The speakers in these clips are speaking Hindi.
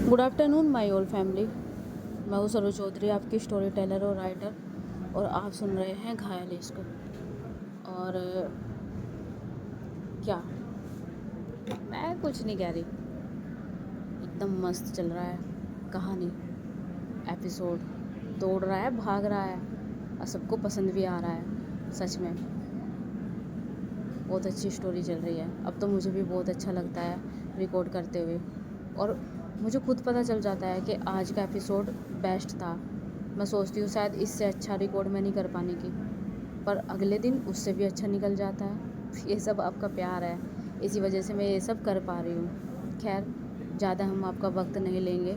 Good afternoon my old family. मैं हूँ सरोज चौधरी, आपकी स्टोरी टेलर और राइटर, और आप सुन रहे हैं घायल इश्क। और क्या, मैं कुछ नहीं कह रही, एकदम मस्त चल रहा है कहानी। एपिसोड दौड़ रहा है, भाग रहा है, और सबको पसंद भी आ रहा है। सच में बहुत अच्छी स्टोरी चल रही है। अब तो मुझे भी बहुत अच्छा लगता है रिकॉर्ड करते हुए, और मुझे खुद पता चल जाता है कि आज का एपिसोड बेस्ट था। मैं सोचती हूँ शायद इससे अच्छा रिकॉर्ड मैं नहीं कर पाने की, पर अगले दिन उससे भी अच्छा निकल जाता है। ये सब आपका प्यार है, इसी वजह से मैं ये सब कर पा रही हूँ। खैर, ज़्यादा हम आपका वक्त नहीं लेंगे,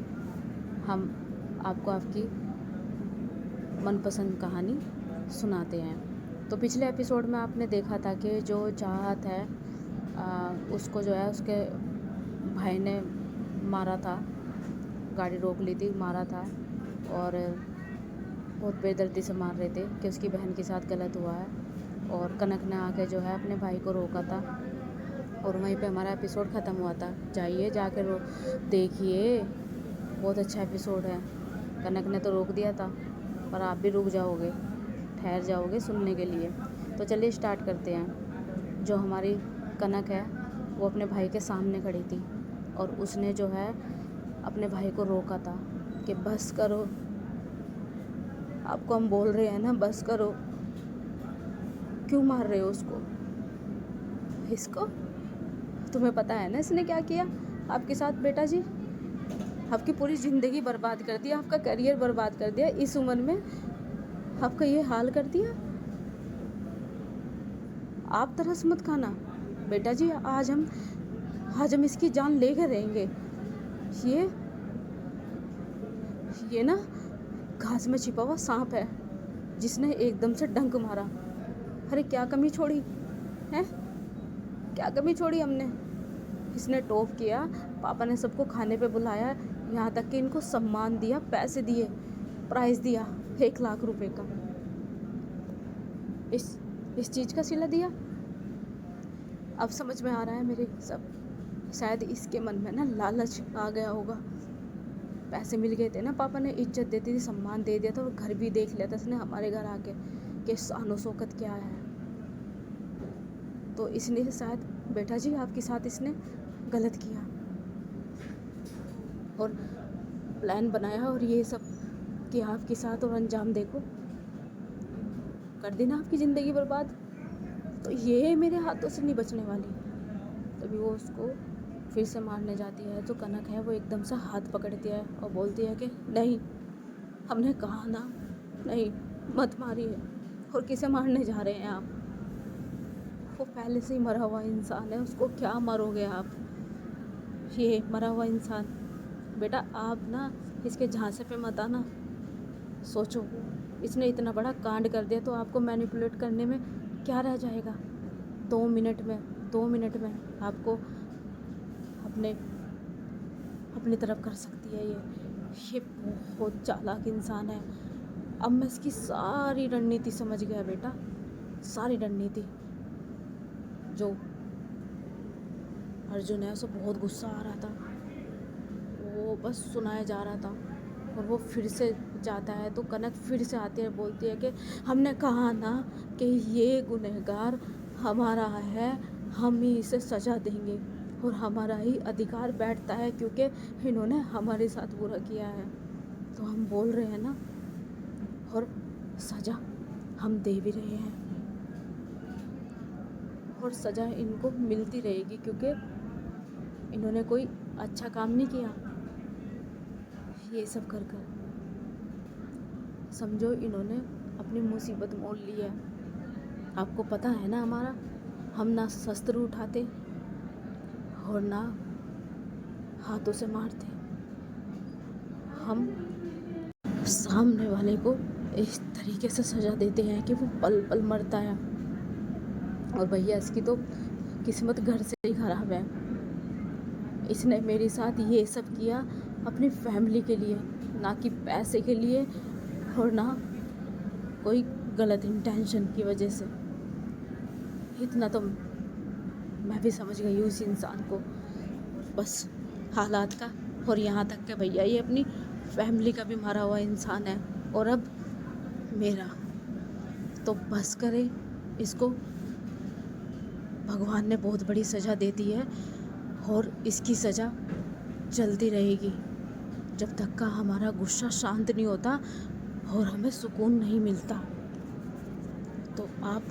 हम आपको आपकी मनपसंद कहानी सुनाते हैं। तो पिछले एपिसोड में आपने देखा था कि जो चाहत है उसको जो है उसके भाई ने मारा था, गाड़ी रोक ली थी, मारा था, और बहुत बेदर्दी से मार रहे थे कि उसकी बहन के साथ गलत हुआ है। और कनक ने आके जो है अपने भाई को रोका था, और वहीं पे हमारा एपिसोड ख़त्म हुआ था। जाइए जाकर देखिए, बहुत अच्छा एपिसोड है। कनक ने तो रोक दिया था, पर आप भी रुक जाओगे, ठहर जाओगे सुनने के लिए। तो चलिए स्टार्ट करते हैं। जो हमारी कनक है वो अपने भाई के सामने खड़ी थी, और उसने जो है अपने भाई को रोका था कि बस करो, आपको हम बोल रहे हैं ना, बस करो, क्यों मार रहे हो उसको, इसको? तुम्हें पता है ना इसने क्या किया आपके साथ बेटा जी? आपकी पूरी ज़िंदगी बर्बाद कर दिया, आपका करियर बर्बाद कर दिया, इस उम्र में आपका ये हाल कर दिया। आप तरस मत खाना बेटा जी, आज हम इसकी जान लेकर रहेंगे। ये ना घास में छिपा हुआ सांप है, जिसने एकदम से डंक मारा। अरे क्या कमी छोड़ी है, क्या कमी छोड़ी हमने? इसने टॉप किया, पापा ने सबको खाने पे बुलाया, यहाँ तक कि इनको सम्मान दिया, पैसे दिए, प्राइज़ दिया 1 लाख रुपए का। इस चीज़ का सिला दिया। अब समझ में आ रहा है मेरे सब। शायद इसके मन में ना लालच आ गया होगा। पैसे मिल गए थे ना, पापा ने इज्जत देती थी, सम्मान दे दिया था, और घर भी देख लिया था इसने हमारे घर आके कि शानो शौकत क्या है। तो इसने शायद बेटा जी आपके साथ इसने गलत किया और प्लान बनाया, और ये सब किया आपके साथ, और अंजाम देखो, कर देना आपकी ज़िंदगी बर्बाद। तो ये मेरे हाथों से नहीं बचने वाली। तभी वो उसको फिर से मारने जाती है, तो कनक है वो एकदम से हाथ पकड़ती है और बोलती है कि नहीं, हमने कहा ना, नहीं, मत मारिए। और किसे मारने जा रहे हैं आप? वो पहले से ही मरा हुआ इंसान है, उसको क्या मारोगे आप? ये मरा हुआ इंसान, बेटा आप ना इसके झांसे पे मत आना। सोचो, इसने इतना बड़ा कांड कर दिया, तो आपको मैनिपुलेट करने में क्या रह जाएगा? 2 मिनट में आपको अपनी तरफ कर सकती है। ये बहुत चालाक इंसान है। अब मैं इसकी सारी रणनीति समझ गया बेटा, सारी रणनीति। जो अर्जुन है उसे बहुत गुस्सा आ रहा था, वो बस सुनाया जा रहा था, और वो फिर से जाता है, तो कनक फिर से आती है, बोलती है कि हमने कहा ना कि ये गुनहगार हमारा है, हम ही इसे सज़ा देंगे, और हमारा ही अधिकार बैठता है, क्योंकि इन्होंने हमारे साथ बुरा किया है। तो हम बोल रहे हैं ना, और सज़ा हम दे भी रहे हैं, और सज़ा इनको मिलती रहेगी, क्योंकि इन्होंने कोई अच्छा काम नहीं किया। ये सब कर समझो इन्होंने अपनी मुसीबत मोल ली है। आपको पता है ना हमारा, हम ना शस्त्र उठाते और ना हाथों से मारते, हम सामने वाले को इस तरीके से सज़ा देते हैं कि वो पल पल मरता है। और भैया इसकी तो किस्मत घर से ही ख़राब है। इसने मेरे साथ ये सब किया अपनी फैमिली के लिए, ना कि पैसे के लिए, और ना कोई गलत इंटेंशन की वजह से। इतना तो मैं भी समझ गई हूँ उस इंसान को, बस हालात का और यहाँ तक कि भैया ये अपनी फैमिली का भी मारा हुआ इंसान है, और अब मेरा। तो बस करे इसको, भगवान ने बहुत बड़ी सज़ा दे दी है और इसकी सज़ा चलती रहेगी जब तक का हमारा गुस्सा शांत नहीं होता और हमें सुकून नहीं मिलता। तो आप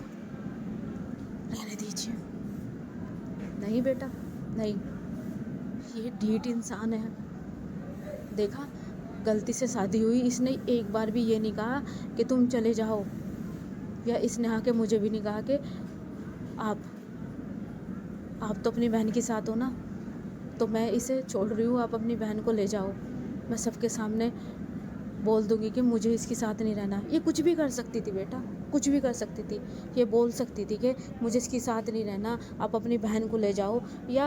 रहने दीजिए। नहीं बेटा नहीं, ये ढीठ इंसान है। देखा, गलती से शादी हुई, इसने एक बार भी ये नहीं कहा कि तुम चले जाओ, या इसने आके मुझे भी नहीं कहा कि आप तो अपनी बहन के साथ हो ना, तो मैं इसे छोड़ रही हूँ, आप अपनी बहन को ले जाओ। मैं सबके सामने बोल दूँगी कि मुझे इसके साथ नहीं रहना। ये कुछ भी कर सकती थी बेटा, कुछ भी कर सकती थी। ये बोल सकती थी कि मुझे इसके साथ नहीं रहना, आप अपनी बहन को ले जाओ, या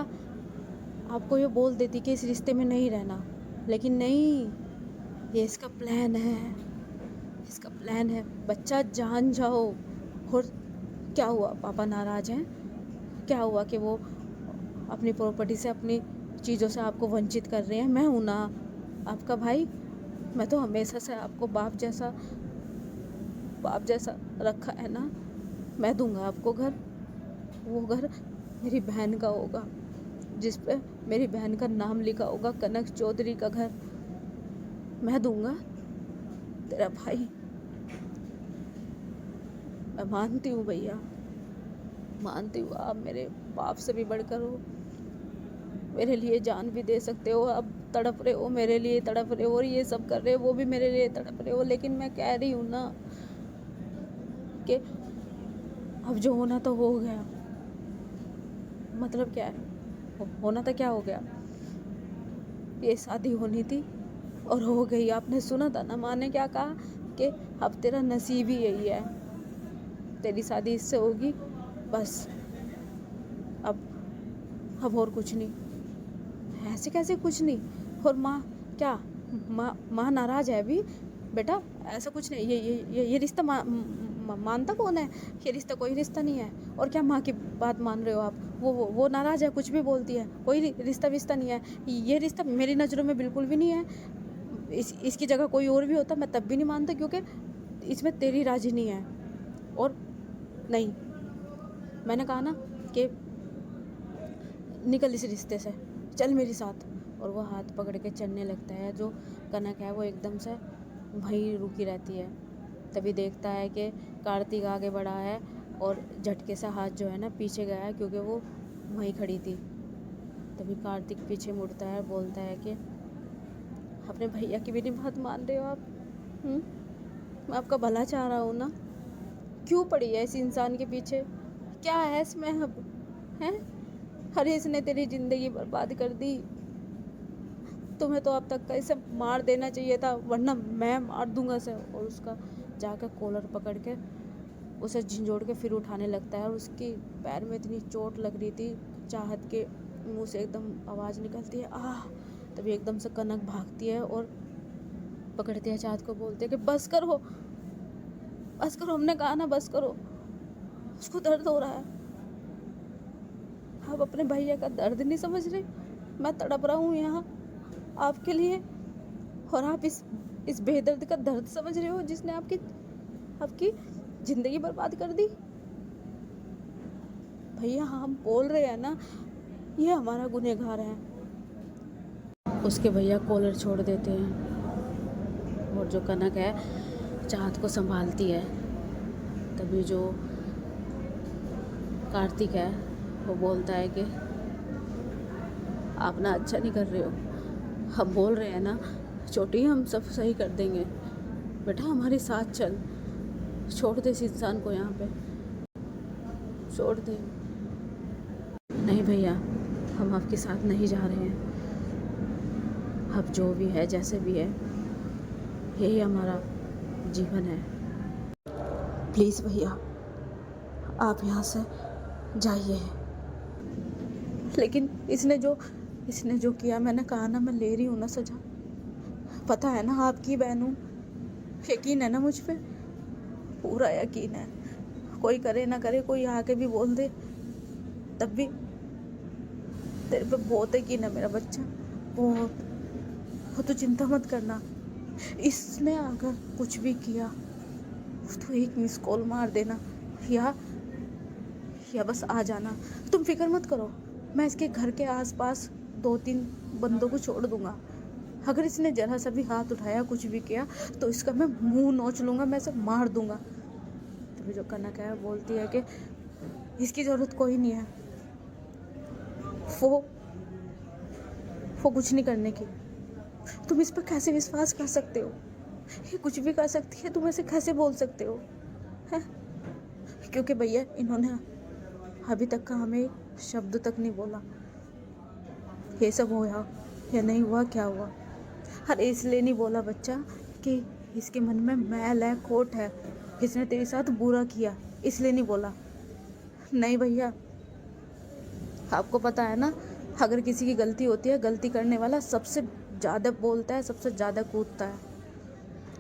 आपको ये बोल देती कि इस रिश्ते में नहीं रहना। लेकिन नहीं, ये इसका प्लान है, इसका प्लान है। बच्चा जान जाओ। और क्या हुआ, पापा नाराज़ हैं? क्या हुआ कि वो अपनी प्रॉपर्टी से, अपनी चीज़ों से आपको वंचित कर रहे हैं? मैं हूँ ना आपका भाई। मैं तो हमेशा से आपको बाप जैसा रखा है ना। मैं दूंगा आपको घर, वो घर मेरी बहन का होगा, जिस पे मेरी बहन का नाम लिखा होगा, कनक चौधरी का घर। मैं दूंगा तेरा भाई। मैं मानती हूँ भैया, मानती हूँ आप मेरे बाप से भी बढ़कर हो, मेरे लिए जान भी दे सकते हो। अब तड़प रहे हो, मेरे लिए तड़प रहे हो, और ये सब कर रहे हो, वो भी मेरे लिए तड़प रहे हो। लेकिन मैं कह रही हूँ ना कि अब जो होना तो हो गया। मतलब क्या है, होना तो क्या हो गया, ये शादी होनी थी और हो गई। आपने सुना था ना, माँ ने क्या कहा कि अब तेरा नसीब ही यही है, तेरी शादी इससे होगी बस। अब और कुछ नहीं। ऐसे कैसे कुछ नहीं? और माँ क्या, माँ नाराज़ है अभी? बेटा ऐसा कुछ नहीं। ये रिश्ता मानता कौन है? ये रिश्ता कोई रिश्ता नहीं है। और क्या माँ की बात मान रहे हो आप? वो नाराज़ है, कुछ भी बोलती है, कोई रिश्ता विश्ता नहीं है। ये रिश्ता मेरी नज़रों में बिल्कुल भी नहीं है। इसकी जगह कोई और भी होता मैं तब भी नहीं मानता, क्योंकि इसमें तेरी राजी नहीं है। और नहीं, मैंने कहा ना कि निकल इस रिश्ते से, चल मेरे साथ। और वो हाथ पकड़ के चलने लगता है। जो कनक है वो एकदम से वहीं रुकी रहती है। तभी देखता है कि कार्तिक आगे बढ़ा है और झटके से हाथ जो है ना पीछे गया है, क्योंकि वो वहीं खड़ी थी। तभी कार्तिक पीछे मुड़ता है, बोलता है कि अपने भैया की भी नहीं बात मान रहे हो आप? मैं आपका भला चाह रहा हूँ ना, क्यों पड़ी है इस इंसान के पीछे? क्या है इसमें अब, हैं? अरे इसने तेरी ज़िंदगी बर्बाद कर दी। तुम्हें तो अब तक का इसे मार देना चाहिए था, वरना मैं मार दूंगा इसे। और उसका जाकर कॉलर पकड़ के उसे झंझोड़ के फिर उठाने लगता है। और उसकी पैर में इतनी चोट लग रही थी, चाहत के मुंह से एकदम आवाज़ निकलती है, आह। तभी एकदम से कनक भागती है और पकड़ती है चाहत को, बोलते है कि बस करो, बस करो, हमने कहा ना बस करो। उसको दर्द हो रहा है। आप अपने भैया का दर्द नहीं समझ रहे? मैं तड़प रहा हूँ यहाँ आपके लिए, और आप इस बेदर्द का दर्द समझ रहे हो, जिसने आपकी ज़िंदगी बर्बाद कर दी। भैया हम बोल रहे हैं ना, ये हमारा गुनहगार है। उसके भैया कॉलर छोड़ देते हैं और जो कनक है चाहत को संभालती है। तभी जो कार्तिक है वो बोलता है कि आप ना अच्छा नहीं कर रहे हो, हम बोल रहे हैं ना छोटी, हम सब सही कर देंगे। बेटा हमारे साथ चल, छोड़ दे इस इंसान को, यहाँ पे छोड़ दे। नहीं भैया, हम आपके साथ नहीं जा रहे हैं। अब जो भी है, जैसे भी है, यही हमारा जीवन है। प्लीज़ भैया आप यहाँ से जाइए। लेकिन इसने जो किया, मैंने कहा ना मैं ले रही हूँ ना सजा। पता है ना आपकी बहन हूँ, यकीन है ना मुझ पे? पूरा यकीन है। कोई करे ना करे, कोई आके भी बोल दे, तब भी तेरे पे बहुत यकीन है मेरा बच्चा, बहुत। वो तो चिंता मत करना, इसने अगर कुछ भी किया तो एक मिस कॉल मार देना या बस आ जाना। तुम फिक्र मत करो, मैं इसके घर के आसपास 2-3 बंदों को छोड़ दूंगा। अगर इसने जरा सा भी हाथ उठाया, कुछ भी किया, तो इसका मैं मुंह नोच लूँगा, मैं इसे मार दूंगा। तभी जो कनक है बोलती है कि इसकी ज़रूरत कोई नहीं है, वो कुछ नहीं करने की। तुम इस पर कैसे विश्वास कर सकते हो? ये कुछ भी कर सकती है, तुम ऐसे कैसे बोल सकते हो? है? क्योंकि भैया इन्होंने अभी तक का हमें एक शब्द तक नहीं बोला। ये सब हुआ या नहीं हुआ, क्या हुआ, अरे इसलिए नहीं बोला बच्चा कि इसके मन में मैल है, खोट है, इसने तेरे साथ बुरा किया, इसलिए नहीं बोला। नहीं भैया, आपको पता है ना, अगर किसी की गलती होती है, गलती करने वाला सबसे ज़्यादा बोलता है, सबसे ज़्यादा कूदता है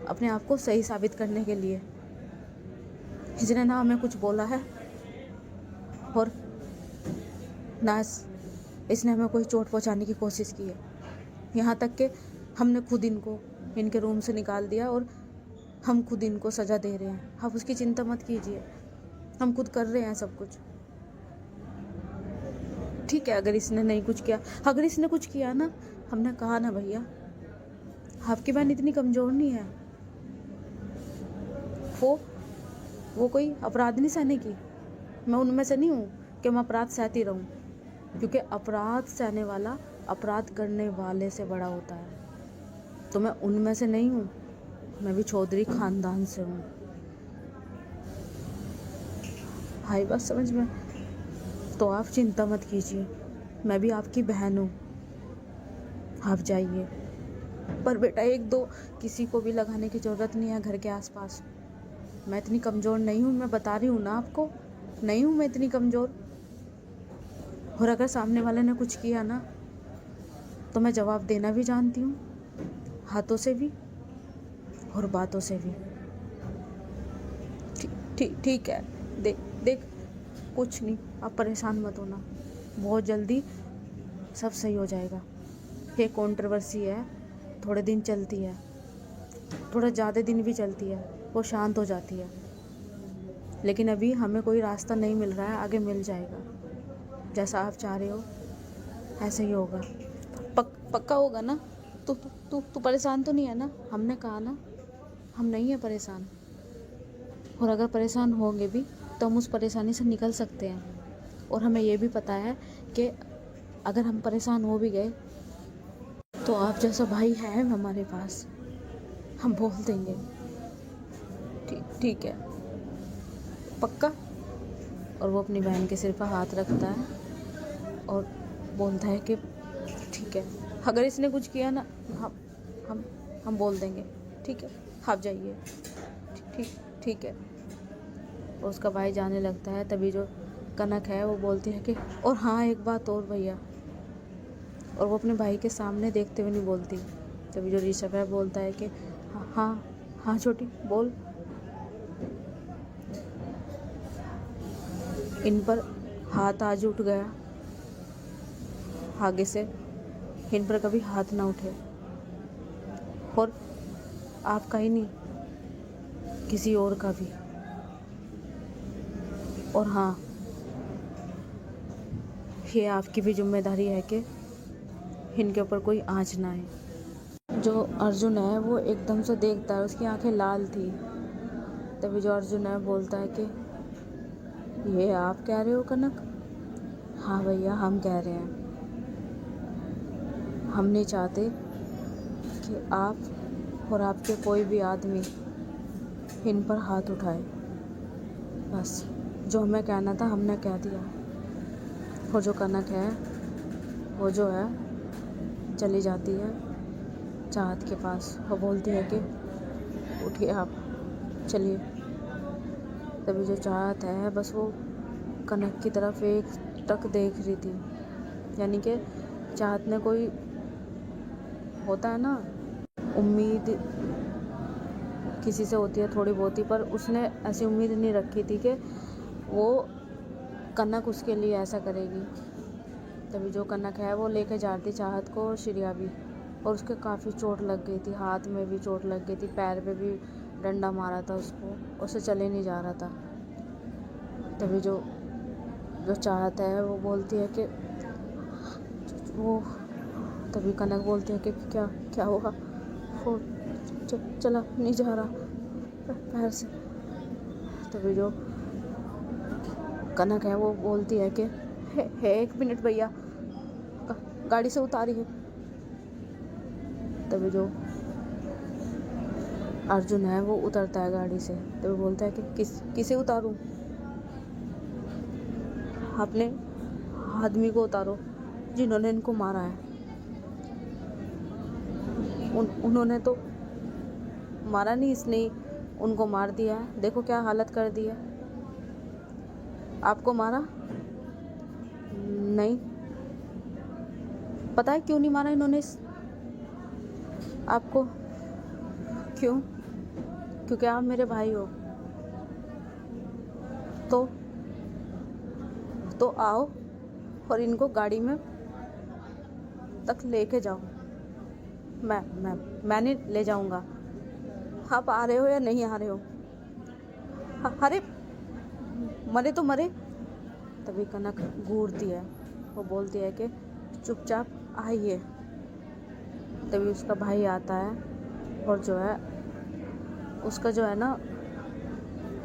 अपने आप को सही साबित करने के लिए। इसने ना हमें कुछ बोला है और ना इसने हमें कोई चोट पहुंचाने की कोशिश की है। यहाँ तक कि हमने खुद इनके रूम से निकाल दिया और हम खुद इनको सज़ा दे रहे हैं। आप उसकी चिंता मत कीजिए, हम खुद कर रहे हैं सब कुछ। ठीक है, अगर इसने नहीं कुछ किया, अगर इसने कुछ किया ना, हमने कहा ना भैया, आपकी बहन इतनी कमज़ोर नहीं है, वो कोई अपराध नहीं सहने की। मैं उनमें से नहीं हूँ कि मैं अपराध सहती रहूँ, क्योंकि अपराध सहने वाला अपराध करने वाले से बड़ा होता है। तो मैं उनमें से नहीं हूँ, मैं भी चौधरी ख़ानदान से हूँ। आई बात समझ में? तो आप चिंता मत कीजिए, मैं भी आपकी बहन हूँ, आप जाइए। पर बेटा 1-2 किसी को भी लगाने की ज़रूरत नहीं है घर के आसपास। मैं इतनी कमज़ोर नहीं हूँ, मैं बता रही हूँ ना आपको, नहीं हूँ मैं इतनी कमज़ोर। और अगर सामने वाले ने कुछ किया ना, तो मैं जवाब देना भी जानती हूँ, हाथों से भी और बातों से भी। ठीक है, देख कुछ नहीं, आप परेशान मत होना, बहुत जल्दी सब सही हो जाएगा। ये कंट्रोवर्सी है, थोड़े दिन चलती है, थोड़ा ज़्यादा दिन भी चलती है, वो शांत हो जाती है। लेकिन अभी हमें कोई रास्ता नहीं मिल रहा है, आगे मिल जाएगा। जैसा आप चाह रहे हो ऐसे ही होगा, पक्का होगा ना? तू परेशान तो नहीं है ना? हमने कहा ना, हम नहीं है परेशान। और अगर परेशान होंगे भी तो हम उस परेशानी से निकल सकते हैं। और हमें ये भी पता है कि अगर हम परेशान हो भी गए तो आप जैसा भाई है हमारे पास, हम बोल देंगे। ठीक है, पक्का? और वो अपनी बहन के सिर पर हाथ रखता है और बोलता है कि ठीक है, अगर इसने कुछ किया ना, हम बोल देंगे। ठीक है, आप जाइए। ठीक है। और उसका भाई जाने लगता है। तभी जो कनक है वो बोलती है कि और हाँ, एक बात और भैया। और वो अपने भाई के सामने देखते हुए नहीं बोलती। तभी जो ऋषभ है बोलता है कि हाँ छोटी बोल। इन पर हाथ आज उठ गया, आगे से इन पर कभी हाथ ना उठे। और आपका ही नहीं, किसी और का भी। और हाँ, ये आपकी भी जिम्मेदारी है कि इनके ऊपर कोई आँच ना आए। जो अर्जुन है वो एकदम से देखता है, उसकी आंखें लाल थी। तभी जो अर्जुन है बोलता है कि ये आप कह रहे हो कनक? हाँ भैया, हम कह रहे हैं। हम नहीं चाहते कि आप और आपके कोई भी आदमी इन पर हाथ उठाए। बस जो हमें कहना था हमने कह दिया। और जो कनक है वो जो है चली जाती है चाहत के पास। वो बोलती है कि उठिए आप, चलिए। तभी जो चाहत है बस वो कनक की तरफ एक टक देख रही थी। यानी कि चाहत ने कोई होता है ना, उम्मीद किसी से होती है थोड़ी बहुत ही, पर उसने ऐसी उम्मीद नहीं रखी थी कि वो कनक उसके लिए ऐसा करेगी। तभी जो कनक है वो लेके जाती चाहत को श्रिया भी। और उसके काफ़ी चोट लग गई थी, हाथ में भी चोट लग गई थी, पैर पे भी डंडा मारा था उसको, उससे चले नहीं जा रहा था। तभी जो जो चाहत है वो बोलती है कि वो तभी कनक बोलती है कि क्या क्या हुआ, वो चला नहीं जा रहा पैर से। तभी जो कनक है वो बोलती है कि है 1 मिनट भैया, गाड़ी से उतारिए। तभी जो अर्जुन है वो उतरता है गाड़ी से, तभी बोलता है कि किसे उतारूं? अपने आदमी को उतारो जिन्होंने इनको मारा है। उन्होंने तो मारा नहीं, इसने ही उनको मार दिया है, देखो क्या हालत कर दी है। आपको मारा? नहीं। पता है क्यों नहीं मारा इन्होंने आपको? क्यों? क्योंकि आप मेरे भाई हो। तो आओ और इनको गाड़ी में तक लेके जाओ। मैं नहीं ले जाऊंगा। आप आ रहे हो या नहीं आ रहे हो? अरे मरे तो मरे। तभी कनक घूरती है, वो बोलती है कि चुपचाप आइए। तभी उसका भाई आता है और जो है उसका जो है ना,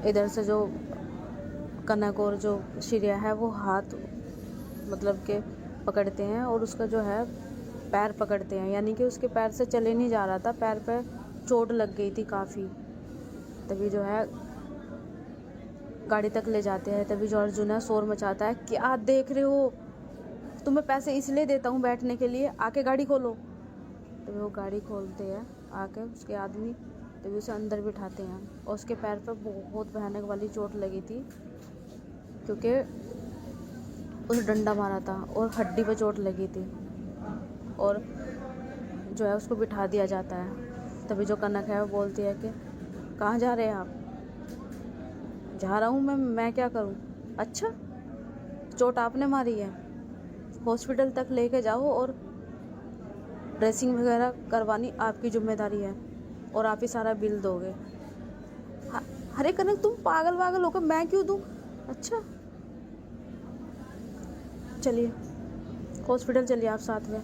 इधर से जो कनक और जो श्रेया है वो हाथ मतलब के पकड़ते हैं और उसका जो है पैर पकड़ते हैं, यानी कि उसके पैर से चले नहीं जा रहा था, पैर पे चोट लग गई थी काफ़ी। तभी जो है गाड़ी तक ले जाते हैं। तभी जो अर्जुन है शोर मचाता है, क्या देख रहे हो, तुम्हें पैसे इसलिए देता हूँ बैठने के लिए, आके गाड़ी खोलो। तभी वो गाड़ी खोलते हैं आके उसके आदमी, तभी उसे अंदर बिठाते हैं और उसके पैर पर बहुत भयानक वाली चोट लगी थी, क्योंकि उसे डंडा मारा था और हड्डी पर चोट लगी थी, और जो है उसको बिठा दिया जाता है। तभी जो कनक है वो बोलती है कि कहाँ जा रहे हैं आप? जा रहा हूँ मैं क्या करूँ? अच्छा, चोट आपने मारी है, हॉस्पिटल तक लेके जाओ और ड्रेसिंग वगैरह करवानी आपकी जिम्मेदारी है और आप ही सारा बिल दोगे। अरे कनक तुम पागल वागल हो, मैं क्यों दूँ? अच्छा चलिए हॉस्पिटल चलिए आप साथ में।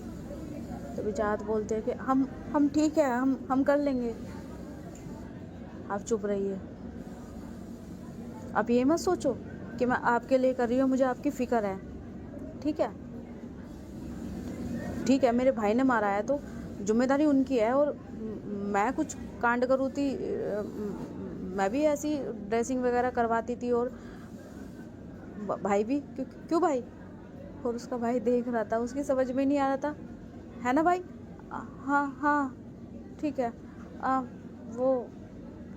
तभी चाहत बोलते हैं कि हम ठीक है, हम कर लेंगे, आप चुप रहिए। आप ये मत सोचो कि मैं आपके लिए कर रही हूँ, मुझे आपकी फ़िक्र है, ठीक है? ठीक है, मेरे भाई ने मारा है तो जिम्मेदारी उनकी है, और मैं कुछ कांड करूँ थी, मैं भी ऐसी ड्रेसिंग वगैरह करवाती थी, और भाई भी क्यों भाई? और उसका भाई देख रहा था, उसकी समझ में नहीं आ रहा था, है ना भाई? हाँ ठीक है। वो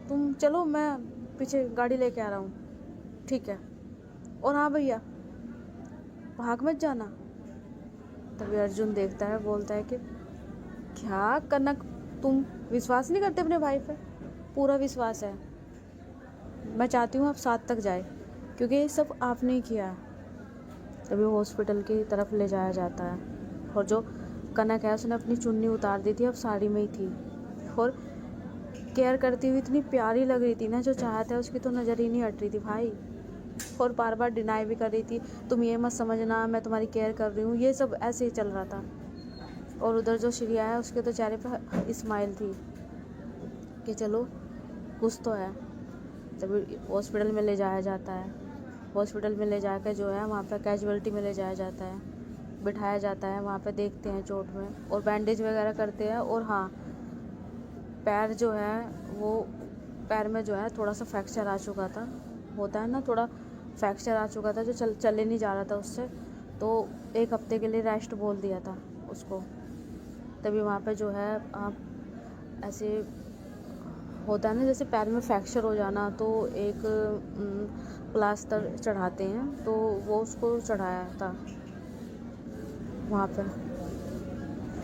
तुम चलो, मैं पीछे गाड़ी लेके आ रहा हूँ, ठीक है? और हाँ भैया भाग मत जाना। तभी अर्जुन देखता है, बोलता है कि क्या कनक, तुम विश्वास नहीं करते अपने भाई पे? पूरा विश्वास है, मैं चाहती हूँ आप साथ तक जाए, क्योंकि ये सब आपने ही किया है। तभी वो हॉस्पिटल की तरफ ले जाया जाता है, और जो कनक है उसने अपनी चुन्नी उतार दी थी, अब साड़ी में ही थी, और केयर करती हुई इतनी प्यारी लग रही थी ना, जो चाहता है उसकी तो नज़र ही नहीं हट रही थी भाई, और बार बार डिनाई भी कर रही थी, तुम ये मत समझना मैं तुम्हारी केयर कर रही हूँ, ये सब ऐसे ही चल रहा था। और उधर जो श्रेया है उसके तो चेहरे पर स्माइल थी कि चलो कुछ तो है। तभी हॉस्पिटल में ले जाया जाता है, हॉस्पिटल में ले जाकर जो है वहाँ पर कैजुअल्टी में ले जाया जाता है, बिठाया जाता है, वहाँ पे देखते हैं चोट में और बैंडेज वगैरह करते हैं। और हाँ, पैर जो है वो पैर में जो है थोड़ा सा फ्रैक्चर आ चुका था, होता है ना, थोड़ा फ्रैक्चर आ चुका था, जो चले नहीं जा रहा था उससे, तो 1 हफ्ते के लिए रेस्ट बोल दिया था उसको। तभी वहाँ पे जो है आप ऐसे होता है ना, जैसे पैर में फ्रैक्चर हो जाना, तो एक प्लास्टर चढ़ाते हैं, तो वो उसको चढ़ाया था वहाँ पे।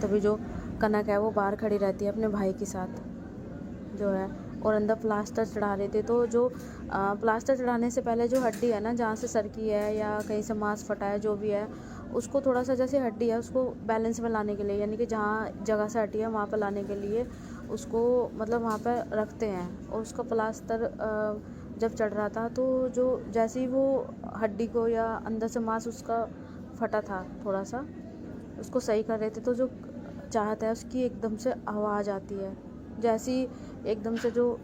तभी जो कनक है वो बाहर खड़ी रहती है अपने भाई के साथ जो है, और अंदर प्लास्टर चढ़ा रहे थे। तो जो प्लास्टर चढ़ाने से पहले जो हड्डी है ना, जहाँ से सरकी है या कहीं से मांस फटा है, जो भी है, उसको थोड़ा सा जैसे हड्डी है उसको बैलेंस में लाने के लिए, यानी कि जहाँ जगह से हड्डी है वहाँ पर लाने के लिए उसको मतलब वहाँ पर रखते हैं। और उसका प्लास्टर जब चढ़ रहा था तो जो जैसे ही वो हड्डी को या अंदर से मांस उसका फटा था थोड़ा सा, उसको सही कर रहे थे, तो जो चाहत है उसकी एकदम से आवाज़ आती है। जैसी एकदम से जो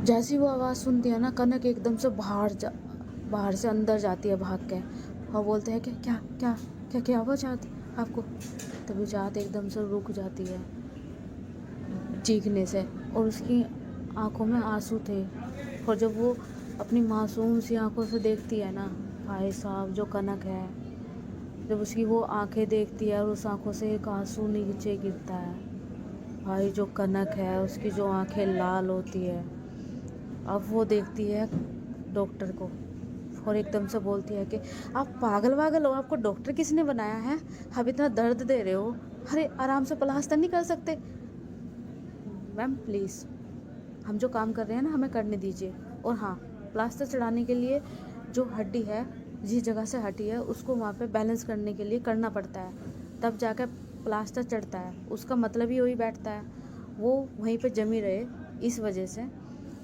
जैसी वो आवाज़ सुनती है ना, कनक एकदम से बाहर से अंदर जाती है भाग के, और बोलते हैं कि क्या क्या क्या क्या हुआ चाहत आपको। तभी चाहत एकदम से रुक जाती है चीखने से, और उसकी आंखों में आंसू थे। और जब वो अपनी मासूम सी आंखों से देखती है ना, भाई साहब जो कनक है, जब उसकी वो आंखें देखती है और उस आंखों से एक आंसू नीचे गिरता है, भाई जो कनक है उसकी जो आंखें लाल होती है। अब वो देखती है डॉक्टर को और एकदम से बोलती है कि आप पागल वागल हो, आपको डॉक्टर किसने बनाया है, आप इतना दर्द दे रहे हो, अरे आराम से प्लास्टर नहीं कर सकते। मैम प्लीज़, हम जो काम कर रहे हैं ना हमें करने दीजिए। और हाँ, प्लास्टर चढ़ाने के लिए जो हड्डी है, जिस जगह से हड्डी है उसको वहाँ पे बैलेंस करने के लिए करना पड़ता है, तब जाकर प्लास्टर चढ़ता है। उसका मतलब ही वही बैठता है, वो वहीं पे जमी रहे, इस वजह से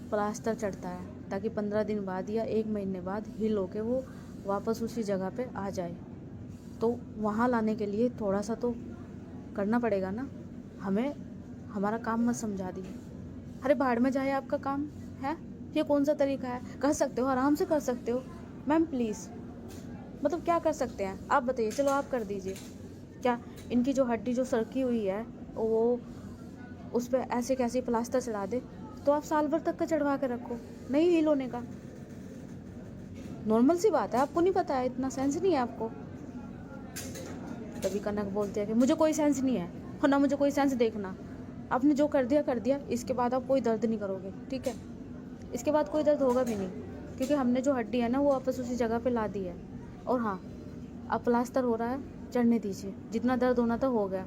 प्लास्टर चढ़ता है, ताकि 15 दिन बाद या 1 महीने बाद हील होके वो वापस उसी जगह पे आ जाए। तो वहाँ लाने के लिए थोड़ा सा तो करना पड़ेगा ना, हमें हमारा काम मत समझा दिए। अरे भाड़ में जाए आपका काम है, ये कौन सा तरीका है, कर सकते हो, आराम से कर सकते हो। मैम प्लीज़, मतलब क्या कर सकते हैं आप बताइए, चलो आप कर दीजिए। क्या इनकी जो हड्डी जो सरकी हुई है वो उस पर ऐसे कैसे प्लास्टर चढ़ा दे, तो आप साल भर तक का चढ़वा के रखो, नहीं हील होने का। नॉर्मल सी बात है, आपको नहीं पता है, इतना सेंस नहीं है आपको। तभी कनक बोलती है कि मुझे कोई सेंस नहीं है, और ना मुझे कोई सेंस देखना, आपने जो कर दिया, इसके बाद आप कोई दर्द नहीं करोगे, ठीक है। इसके बाद कोई दर्द होगा भी नहीं, क्योंकि हमने जो हड्डी है ना वो वापस उसी जगह पे ला दी है। और हाँ, अब प्लास्टर हो रहा है, चढ़ने दीजिए, जितना दर्द होना था हो गया,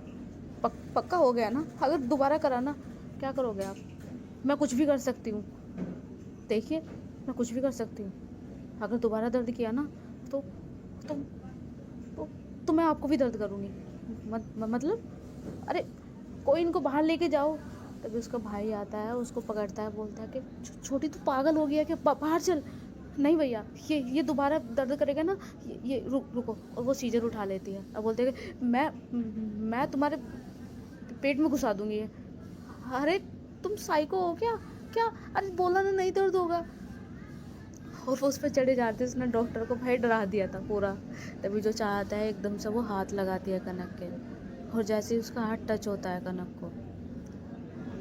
पक्का हो गया ना। अगर दोबारा करा ना, क्या करोगे आप, मैं कुछ भी कर सकती हूँ, देखिए मैं कुछ भी कर सकती हूँ। अगर दोबारा दर्द किया ना तो तो तो मैं आपको भी दर्द करूँगी। मतलब अरे कोई इनको बाहर लेके जाओ। तभी उसका भाई आता है, उसको पकड़ता है, बोलता है कि छोटी तू पागल हो गया कि बाहर चल। नहीं भैया, ये दोबारा दर्द करेगा ना, ये रुको। और वो सीजर उठा लेती है और बोलते है कि मैं तुम्हारे पेट में घुसा दूंगी ये। अरे तुम साइको हो क्या क्या, अरे बोला ना नहीं दर्द होगा। और वो उस पर चढ़े जाते, उसने डॉक्टर को भाई डरा दिया था पूरा। तभी जो चाहता है एकदम से वो हाथ लगाती है कनक के, और जैसे ही उसका हाथ टच होता है कनक को,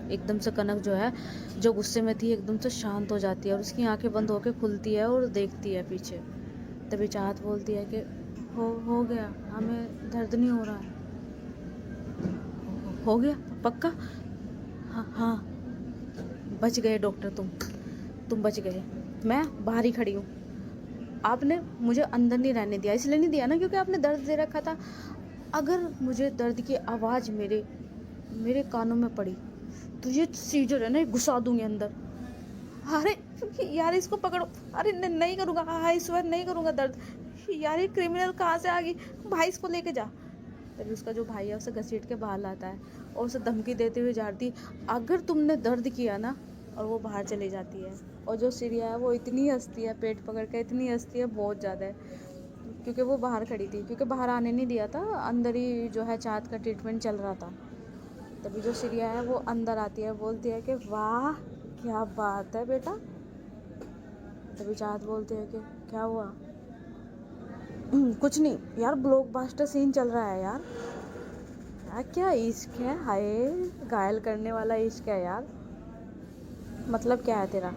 एकदम से कनक जो है, जो गुस्से में थी, एकदम से शांत हो जाती है और उसकी आंखें बंद होकर खुलती है और देखती है पीछे। तभी चाहत बोलती है कि हो गया, हमें दर्द नहीं हो रहा है, हो गया पक्का। हाँ बच गए डॉक्टर, तुम बच गए, मैं बाहर ही खड़ी हूँ। आपने मुझे अंदर नहीं रहने दिया, इसलिए नहीं दिया ना क्योंकि आपने दर्द दे रखा था। अगर मुझे दर्द की आवाज़ मेरे कानों में पड़ी तो ये सीजर है ना, घुसा दूंगी अंदर। अरे यार इसको पकड़ो, अरे नहीं करूँगा, हाय स्वेर नहीं करूँगा दर्द। यार ये क्रिमिनल कहाँ से आ गई, भाई इसको लेके जा। तभी उसका जो भाई है उसे घसीट के बाहर लाता है और उसे धमकी देते हुए जाती, अगर तुमने दर्द किया ना, और वो बाहर चली जाती है। और जो सीरिया है वो इतनी हंसती है, पेट पकड़ के इतनी हंसती है, बहुत ज़्यादा है, क्योंकि वो बाहर खड़ी थी, क्योंकि बाहर आने नहीं दिया था, अंदर ही जो है चाहत का ट्रीटमेंट चल रहा था। तभी जो सीरिया है वो अंदर आती है, बोलती है कि वाह क्या बात है बेटा। तभी चाहत बोलती है कि क्या हुआ। कुछ नहीं यार, ब्लॉकबस्टर सीन चल रहा है यार। क्या इश्क है, हाय घायल करने वाला इश्क है यार। मतलब क्या है तेरा।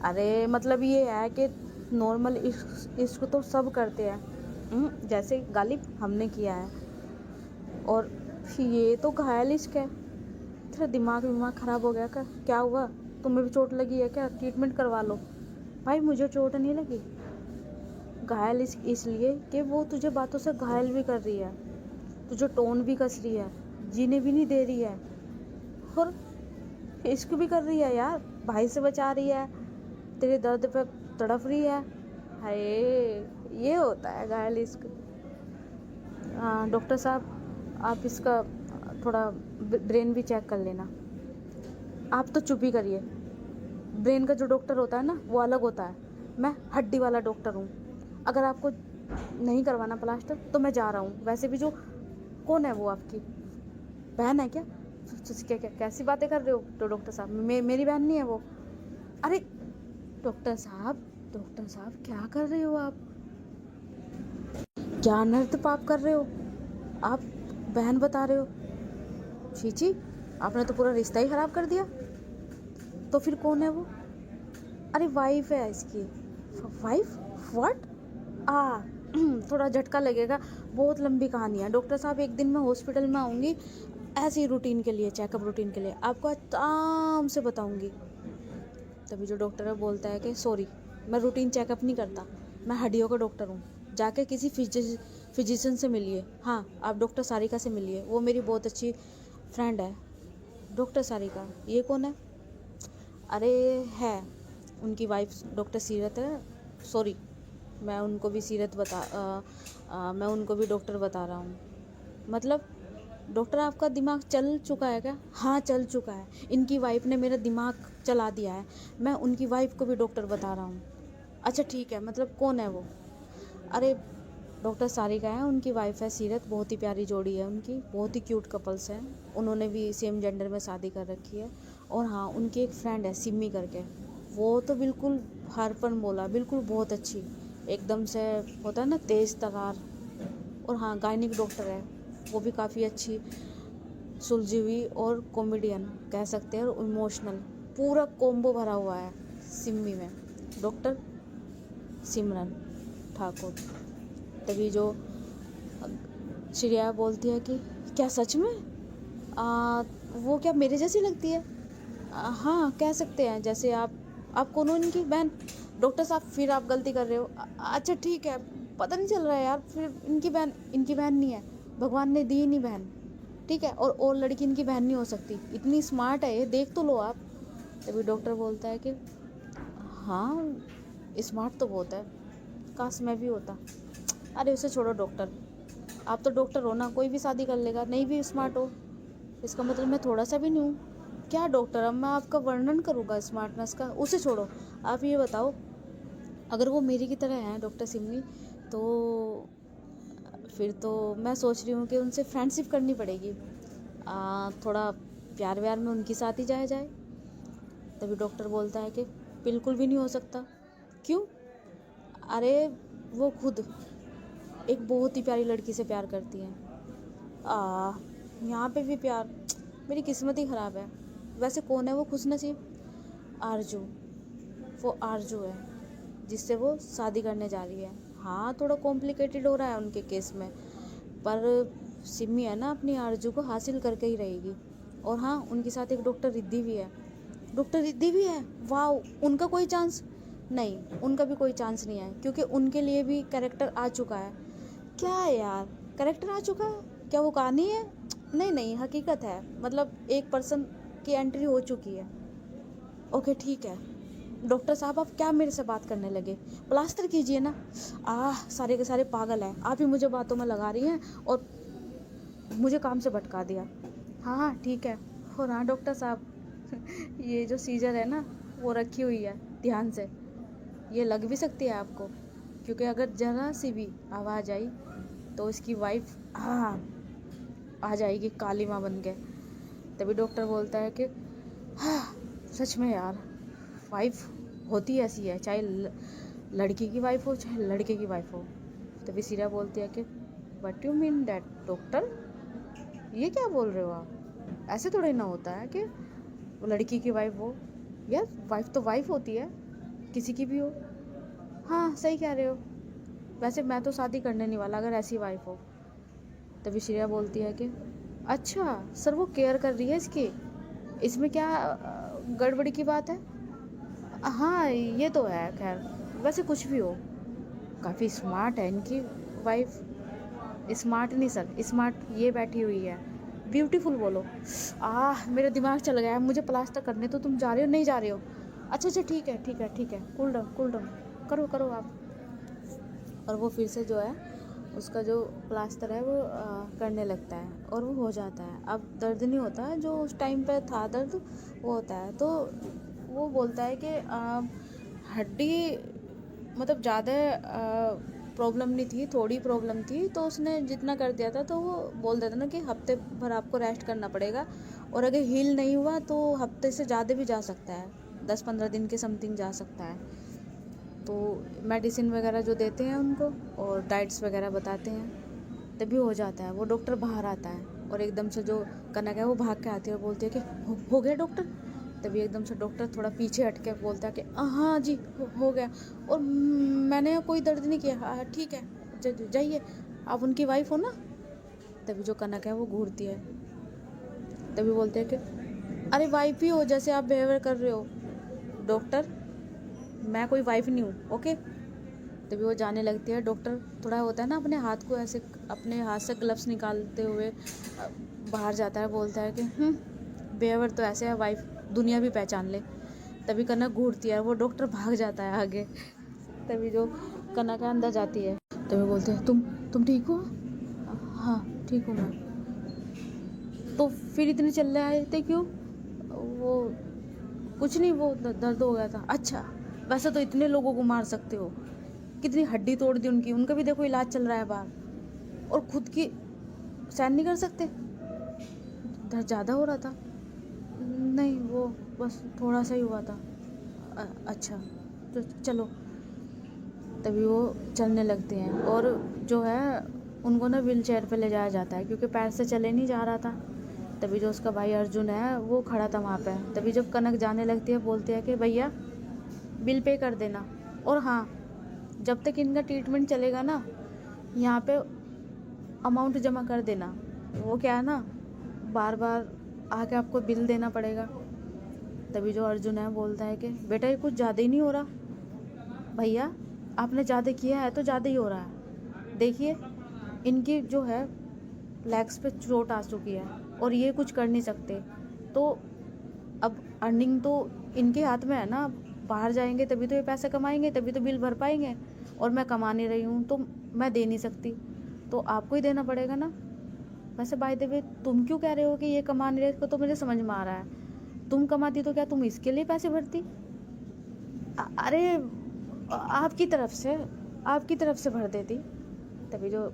अरे मतलब ये है कि नॉर्मल इश्क तो सब करते हैं, जैसे गालिब हमने किया है, और ये तो घायल इश्क है। तेरा दिमाग ख़राब हो गया क्या हुआ, तुम्हें भी चोट लगी है क्या, ट्रीटमेंट करवा लो। भाई मुझे चोट नहीं लगी, घायल इसलिए कि वो तुझे बातों से घायल भी कर रही है, तुझे टोन भी कस रही है, जीने भी नहीं दे रही है, और इश्क भी कर रही है यार, भाई से बचा रही है, तेरे दर्द पे तड़प रही है। हाय ये होता है घायल इसका। डॉक्टर साहब आप इसका थोड़ा ब्रेन भी चेक कर लेना। आप तो चुप ही करिए। ब्रेन का जो डॉक्टर होता है ना वो अलग होता है, मैं हड्डी वाला डॉक्टर हूँ। अगर आपको नहीं करवाना प्लास्टर तो मैं जा रहा हूँ। वैसे भी जो कौन है वो आपकी बहन है क्या? क्या क्या कैसी बातें कर रहे हो? तो डॉक्टर साहब मेरी बहन नहीं है वो। अरे डॉक्टर साहब क्या कर रहे हो आप? क्या नर्त पाप कर रहे हो आप? बहन बता रहे हो? चीची, आपने तो पूरा रिश्ता ही खराब कर दिया। तो फिर कौन है वो? अरे वाइफ है इसकी। वाइफ? व्हाट? थोड़ा झटका लगेगा, बहुत लंबी कहानी है डॉक्टर साहब। एक दिन मैं हॉस्पिटल में आऊँगी ऐसे ही रूटीन के लिए, चेकअप रूटीन के लिए, आपको आराम से बताऊँगी। तभी जो डॉक्टर है बोलता है कि सॉरी, मैं रूटीन चेकअप नहीं करता, मैं हड्डियों का डॉक्टर हूँ। जाके किसी फिजिशियन से मिलिए। हाँ, आप डॉक्टर सारिका से मिलिए, वो मेरी बहुत अच्छी फ्रेंड है। डॉक्टर सारिका? ये कौन है? अरे है उनकी वाइफ डॉक्टर सीरत है। सॉरी, मैं उनको भी मैं उनको भी डॉक्टर बता रहा हूँ। मतलब डॉक्टर आपका दिमाग चल चुका है क्या? हाँ चल चुका है, इनकी वाइफ ने मेरा दिमाग चला दिया है। मैं उनकी वाइफ को भी डॉक्टर बता रहा हूँ। अच्छा ठीक है, मतलब कौन है वो? अरे डॉक्टर सारिका है, उनकी वाइफ है सीरत, बहुत ही प्यारी जोड़ी है उनकी, बहुत ही क्यूट कपल्स हैं। उन्होंने भी सेम जेंडर में शादी कर रखी है। और हाँ, उनकी एक फ्रेंड है सिमी करके, वो तो बिल्कुल हरपन बोला, बिल्कुल बहुत अच्छी, एकदम से होता है ना तेज़ तरार। और हाँ, गायनिक डॉक्टर है, वो भी काफ़ी अच्छी, सुलझी हुई और कॉमेडियन कह सकते हैं, और इमोशनल, पूरा कॉम्बो भरा हुआ है सिमी में। डॉक्टर सिमरन ठाकुर। तभी जो श्रेया बोलती है कि क्या सच में? वो क्या मेरे जैसी लगती है? हाँ कह सकते हैं, जैसे आप कौन हो इनकी बहन? डॉक्टर साहब फिर आप गलती कर रहे हो। अच्छा ठीक है, पता नहीं चल रहा है यार, फिर इनकी बहन नहीं है, भगवान ने दी नहीं बहन, ठीक है। और लड़की इनकी बहन नहीं हो सकती, इतनी स्मार्ट है ये, देख तो लो आप। तभी डॉक्टर बोलता है कि हाँ स्मार्ट तो बहुत है, काश मैं भी होता। अरे उसे छोड़ो डॉक्टर, आप तो डॉक्टर हो ना, कोई भी शादी कर लेगा, नहीं भी स्मार्ट हो, इसका मतलब मैं थोड़ा सा भी नहीं हूँ क्या डॉक्टर? अब मैं आपका वर्णन करूँगा स्मार्टनेस का, उसे छोड़ो। आप ये बताओ, अगर वो मेरी की तरह हैं डॉक्टर सिमनी, तो फिर तो मैं सोच रही हूँ कि उनसे फ्रेंडशिप करनी पड़ेगी, थोड़ा प्यार व्यार में उनके साथ ही जाया जाए। तभी डॉक्टर बोलता है कि बिल्कुल भी नहीं हो सकता। क्यों? अरे वो खुद एक बहुत ही प्यारी लड़की से प्यार करती हैं। यहाँ पे भी प्यार, मेरी किस्मत ही ख़राब है। वैसे कौन है वो खुशनसीब? आरजू, वो आरजू है जिससे वो शादी करने जा रही है। हाँ थोड़ा कॉम्प्लिकेटेड हो रहा है उनके केस में, पर सिमी है ना, अपनी आरजू को हासिल करके ही रहेगी। और हाँ, उनके साथ एक डॉक्टर रिद्धि भी है। डॉक्टर रिद्धि भी है? वाह, उनका कोई चांस नहीं? उनका भी कोई चांस नहीं है, क्योंकि उनके लिए भी कैरेक्टर आ चुका है। क्या है यार, कैरेक्टर आ चुका है? क्या वो कहानी है? नहीं हकीकत है, मतलब एक पर्सन की एंट्री हो चुकी है। ओके ठीक है डॉक्टर साहब, आप क्या मेरे से बात करने लगे? प्लास्टर कीजिए ना। सारे के सारे पागल हैं, आप ही मुझे बातों में लगा रही हैं और मुझे काम से भटका दिया। हाँ ठीक है। और हाँ डॉक्टर साहब, ये जो सीजर है ना, वो रखी हुई है ध्यान से, ये लग भी सकती है आपको, क्योंकि अगर ज़रा सी भी आवाज़ आई तो इसकी वाइफ आ जाएगी काली माँ बन के। तभी डॉक्टर बोलता है कि सच में यार, वाइफ होती ऐसी है, चाहे लड़की की वाइफ हो चाहे लड़के की वाइफ हो। तभी सीरा बोलती है कि what you mean that doctor, ये क्या बोल रहे हो आप? ऐसे थोड़ी ना होता है कि वो लड़की की वाइफ हो। यार वाइफ तो वाइफ होती है, किसी की भी हो। हाँ सही कह रहे हो, वैसे मैं तो शादी करने नहीं वाला अगर ऐसी वाइफ हो। तभी श्रेया बोलती है कि अच्छा सर, वो केयर कर रही है इसकी, इसमें क्या गड़बड़ी की बात है? हाँ ये तो है, खैर वैसे कुछ भी हो, काफ़ी स्मार्ट है इनकी वाइफ। स्मार्ट नहीं सर, स्मार्ट ये बैठी हुई है, ब्यूटीफुल बोलो। मेरा दिमाग चल गया है, मुझे प्लास्टर करने तो, तुम जा रहे हो नहीं जा रहे हो? अच्छा ठीक है, कूल डाउन करो आप। और वो फिर से जो है उसका जो प्लास्टर है वो करने लगता है और वो हो जाता है। अब दर्द नहीं होता है जो उस टाइम पे था दर्द, वो होता है। तो वो बोलता है कि हड्डी मतलब ज़्यादा प्रॉब्लम नहीं थी, थोड़ी प्रॉब्लम थी, तो उसने जितना कर दिया था। तो वो बोल देता ना कि हफ्ते भर आपको रेस्ट करना पड़ेगा, और अगर हील नहीं हुआ तो हफ्ते से ज़्यादा भी जा सकता है, 10-15 दिन के समथिंग जा सकता है। तो मेडिसिन वगैरह जो देते हैं उनको और डाइट्स वगैरह बताते हैं, तभी हो जाता है। वो डॉक्टर बाहर आता है और एकदम से जो कनक है वो भाग के आती है और बोलती है कि हो गया डॉक्टर। तभी एकदम से डॉक्टर थोड़ा पीछे हट के बोलता है कि हाँ जी हो गया, और मैंने कोई दर्द नहीं किया, हाँ ठीक है, जाइए, आप उनकी वाइफ हो ना। तभी जो कनक है वो घूरती है, तभी बोलते हैं कि अरे वाइफ ही हो जैसे आप बिहेवियर कर रहे हो डॉक्टर, मैं कोई वाइफ नहीं हूँ, ओके। तभी वो जाने लगती है। डॉक्टर थोड़ा होता है ना, अपने हाथ को ऐसे अपने हाथ से ग्लव्स निकालते हुए बाहर जाता है, बोलता है कि बिहेवियर तो ऐसे है वाइफ दुनिया भी पहचान ले। तभी कनक घूरती है, वो डॉक्टर भाग जाता है आगे। तभी जो कनक अंदर जाती है, तभी बोलते हैं तुम ठीक हो? हाँ ठीक हूँ मैं। तो फिर इतने चल रहे आए थे क्यों? वो कुछ नहीं, वो दर्द हो गया था। अच्छा, वैसे तो इतने लोगों को मार सकते हो, कितनी हड्डी तोड़ दी उनकी, उनका भी देखो इलाज चल रहा है बाहर, और खुद की सहन नहीं कर सकते? दर्द ज़्यादा हो रहा था? नहीं, वो बस थोड़ा सा ही हुआ था। अच्छा, तो चलो। तभी वो चलने लगते हैं, और जो है उनको ना व्हील चेयर पर ले जाया जाता है क्योंकि पैर से चले नहीं जा रहा था। तभी जो उसका भाई अर्जुन है वो खड़ा था वहाँ पे। तभी जब कनक जाने लगती है, बोलती है कि भैया बिल पे कर देना, और हाँ जब तक इनका ट्रीटमेंट चलेगा ना यहाँ पे अमाउंट जमा कर देना। वो क्या है ना, बार बार आके आपको बिल देना पड़ेगा। तभी जो अर्जुन है बोलता है कि बेटा ये कुछ ज़्यादा ही नहीं हो रहा? भैया आपने ज़्यादा किया है तो ज़्यादा ही हो रहा है। देखिए इनकी जो है लेग्स पे चोट आ चुकी है और ये कुछ कर नहीं सकते, तो अब अर्निंग तो इनके हाथ में है ना। बाहर जाएंगे तभी तो ये पैसे कमाएंगे, तभी तो बिल भर पाएंगे, और मैं कमा नहीं रही हूँ तो मैं दे नहीं सकती, तो आपको ही देना पड़ेगा ना। वैसे बाय द वे तुम क्यों कह रहे हो कि ये कमा नहीं रहे? इसको तो मुझे समझ में आ रहा है, तुम कमाती तो क्या तुम इसके लिए पैसे भरती? अरे आपकी तरफ से भर देती। तभी जो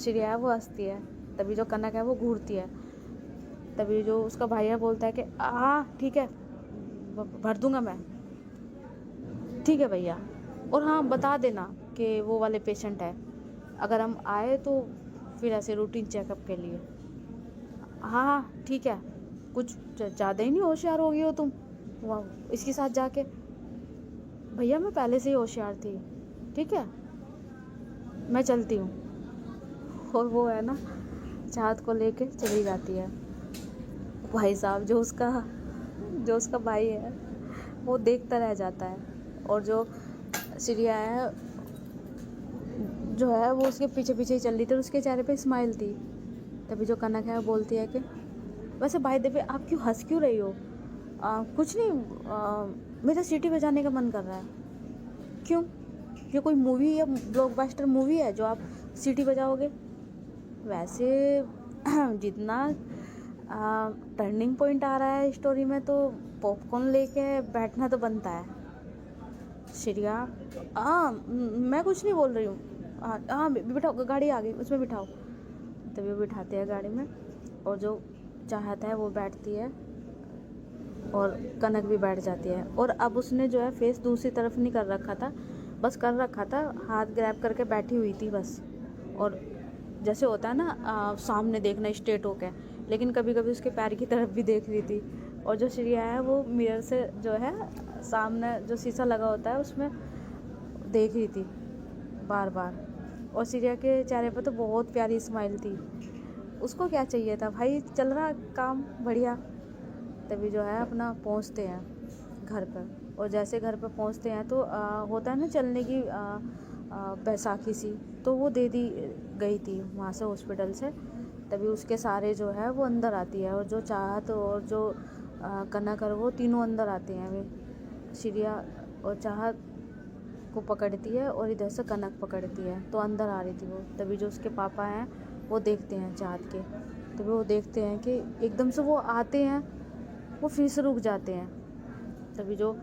श्रेया है वो हंसती है, तभी जो कनक है वो घूरती है। तभी जो उसका भाई बोलता है कि हाँ ठीक है भर दूंगा मैं, ठीक है भैया, और हाँ बता देना कि वो वाले पेशेंट है, अगर हम आए तो फिर ऐसे रूटीन चेकअप के लिए। हाँ हाँ ठीक है, कुछ ज़्यादा ही नहीं होशियार हो गई हो तुम वाह इसके साथ जाके। भैया मैं पहले से ही होशियार थी, ठीक है मैं चलती हूँ। और वो है ना चाहत को लेके चली जाती है। भाई साहब जो उसका भाई है वो देखता रह जाता है, और जो श्रेया है जो है वो उसके पीछे पीछे ही चल रही थी, उसके चेहरे पे स्माइल थी। तभी जो कनक है वो बोलती है कि वैसे भाई देवी आप क्यों हंस क्यों रही हो? कुछ नहीं, मेरा सीटी बजाने का मन कर रहा है। क्यों? ये कोई मूवी या ब्लॉकबस्टर मूवी है जो आप सीटी बजाओगे? वैसे जितना टर्निंग पॉइंट आ रहा है स्टोरी में तो पॉपकॉर्न लेके बैठना तो बनता है। श्रेया मैं कुछ नहीं बोल रही हूँ, हाँ बिठाओ, गाड़ी आ गई उसमें बिठाओ। तभी वो बिठाते हैं गाड़ी में, और जो चाहता है वो बैठती है और कनक भी बैठ जाती है। और अब उसने जो है फेस दूसरी तरफ नहीं कर रखा था, बस कर रखा था हाथ ग्रैब करके बैठी हुई थी बस। और जैसे होता है ना सामने देखना स्ट्रेट होके, लेकिन कभी कभी उसके पैर की तरफ भी देख रही थी। और जो श्रेया है वो मिरर से जो है सामने जो शीशा लगा होता है उसमें देख रही थी बार बार। और श्रेया के चेहरे पर तो बहुत प्यारी स्माइल थी। उसको क्या चाहिए था भाई, चल रहा काम बढ़िया। तभी जो है अपना पहुंचते हैं घर पर, और जैसे घर पर पहुंचते हैं तो होता है ना चलने की बैसाखी सी, तो वो दे दी गई थी वहाँ से हॉस्पिटल से। तभी उसके सारे जो है वो अंदर आती है, और जो चाहत और जो कनक वो तीनों अंदर आते हैं। वे श्रेया और चाहत को पकड़ती है और इधर से कनक पकड़ती है। तो अंदर आ रही थी वो, तभी जो उसके पापा हैं वो देखते हैं चाहत के, तभी वो देखते हैं कि एकदम से वो आते हैं, वो फिर से रुक जाते हैं। तभी जो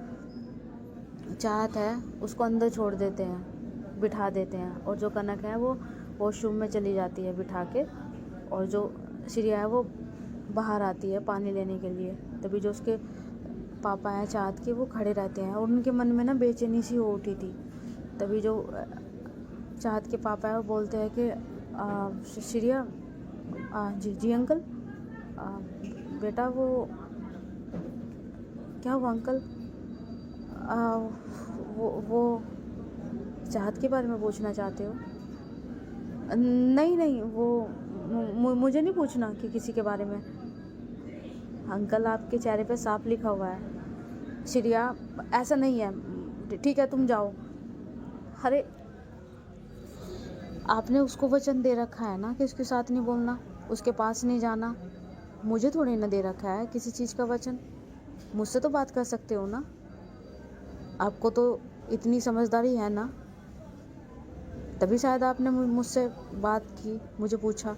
चाहत है उसको अंदर छोड़ देते हैं, बिठा देते हैं, और जो कनक है वो वॉशरूम में चली जाती है बिठा के, और जो श्रिया है वो बाहर आती है पानी लेने के लिए। तभी जो उसके पापा हैं चाहत के, वो खड़े रहते हैं और उनके मन में ना बेचैनी सी हो उठी थी। तभी जो चाहत के पापा है वो बोलते हैं कि श्रिया, जी जी अंकल, बेटा वो क्या हुआ अंकल? वो चाहत के बारे में पूछना चाहते हो? नहीं नहीं, वो मुझे नहीं पूछना कि किसी के बारे में। अंकल आपके चेहरे पे साफ लिखा हुआ है। श्रिया, ऐसा नहीं है, ठीक है तुम जाओ। अरे आपने उसको वचन दे रखा है ना कि उसके साथ नहीं बोलना, उसके पास नहीं जाना। मुझे थोड़ी ना दे रखा है किसी चीज़ का वचन। मुझसे तो बात कर सकते हो ना, आपको तो इतनी समझदारी है ना, तभी शायद आपने मुझसे बात की, मुझे पूछा।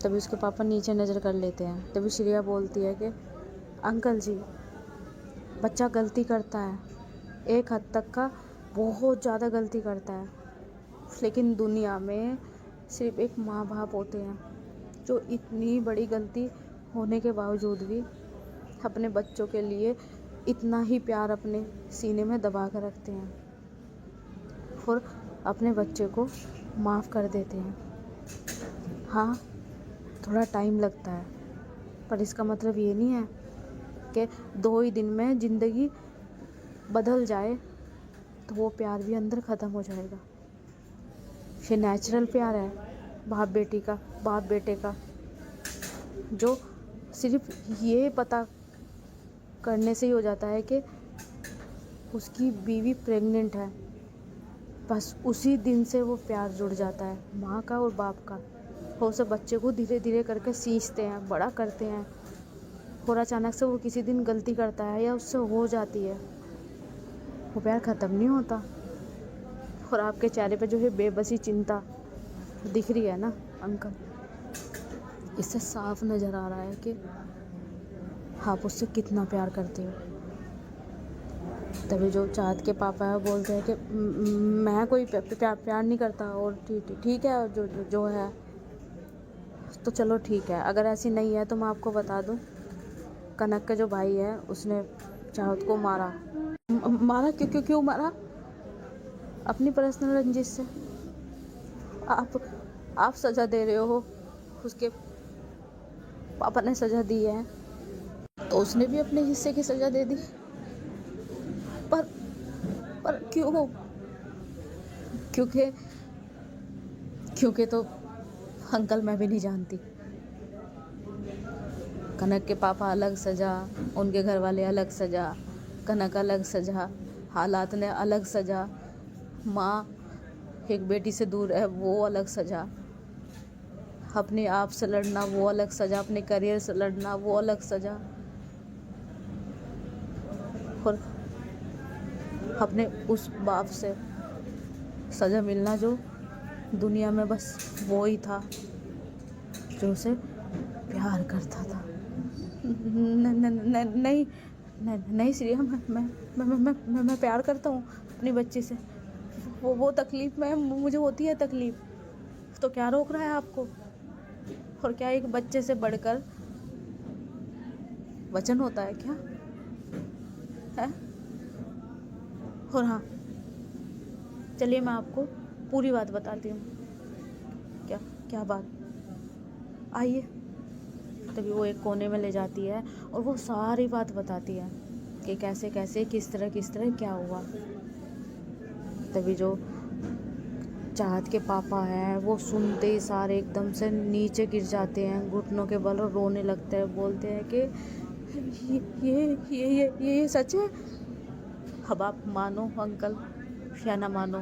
तभी उसके पापा नीचे नज़र कर लेते हैं। तभी श्रिया बोलती है कि अंकल जी, बच्चा गलती करता है, एक हद तक का बहुत ज़्यादा गलती करता है, लेकिन दुनिया में सिर्फ एक माँ बाप होते हैं जो इतनी बड़ी गलती होने के बावजूद भी अपने बच्चों के लिए इतना ही प्यार अपने सीने में दबा कर रखते हैं और अपने बच्चे को माफ़ कर देते हैं। हाँ, थोड़ा टाइम लगता है, पर इसका मतलब ये नहीं है कि 2 ही दिन में ज़िंदगी बदल जाए तो वो प्यार भी अंदर ख़त्म हो जाएगा। ये नेचुरल प्यार है बाप बेटी का, बाप बेटे का, जो सिर्फ ये पता करने से ही हो जाता है कि उसकी बीवी प्रेग्नेंट है। बस उसी दिन से वो प्यार जुड़ जाता है माँ का और बाप का। वो उसे बच्चे को धीरे धीरे करके सींचते हैं, बड़ा करते हैं, और अचानक से वो किसी दिन गलती करता है या उससे हो जाती है, वो प्यार ख़त्म नहीं होता। और आपके चेहरे पे जो है बेबसी चिंता दिख रही है ना अंकल, इससे साफ नज़र आ रहा है कि आप उससे कितना प्यार करते हो। तभी जो चाहत के पापा है बोलते हैं कि मैं कोई प्यार नहीं करता, और ठीक है जो है तो चलो ठीक है। अगर ऐसी नहीं है तो मैं आपको बता दूं, कनक के जो भाई है उसने चाहत को मारा। मारा? क्यों मारा? अपनी पर्सनल रंजिश से। आप सज़ा दे रहे हो, उसके पापा ने सज़ा दी है तो उसने भी अपने हिस्से की सज़ा दे दी। पर क्यों? क्योंकि तो अंकल मैं भी नहीं जानती। कनक के पापा अलग सज़ा, उनके घर वाले अलग सज़ा, कनक अलग सज़ा, हालात ने अलग सज़ा, माँ एक बेटी से दूर है वो अलग सज़ा, अपने आप से लड़ना वो अलग सज़ा, अपने करियर से लड़ना वो अलग सज़ा, और अपने उस बाप से सज़ा मिलना जो दुनिया में बस वो ही था जो उसे प्यार करता था। नहीं श्रिया, मैं प्यार करता हूँ अपनी बच्ची से। वो तकलीफ़ में मुझे होती है तकलीफ़, तो क्या रोक रहा है आपको? और क्या एक बच्चे से बढ़कर वचन होता है क्या है? और हाँ, चलिए मैं आपको पूरी बात बताती हूँ। क्या बात? आइए। तभी वो एक कोने में ले जाती है और वो सारी बात बताती है कि कैसे कैसे किस तरह क्या हुआ। तभी जो चाहत के पापा हैं वो सुनते ही सारे एकदम से नीचे गिर जाते हैं, घुटनों के बल रोने लगते हैं, बोलते हैं कि ये सच है। अब आप मानो अंकल या ना मानो,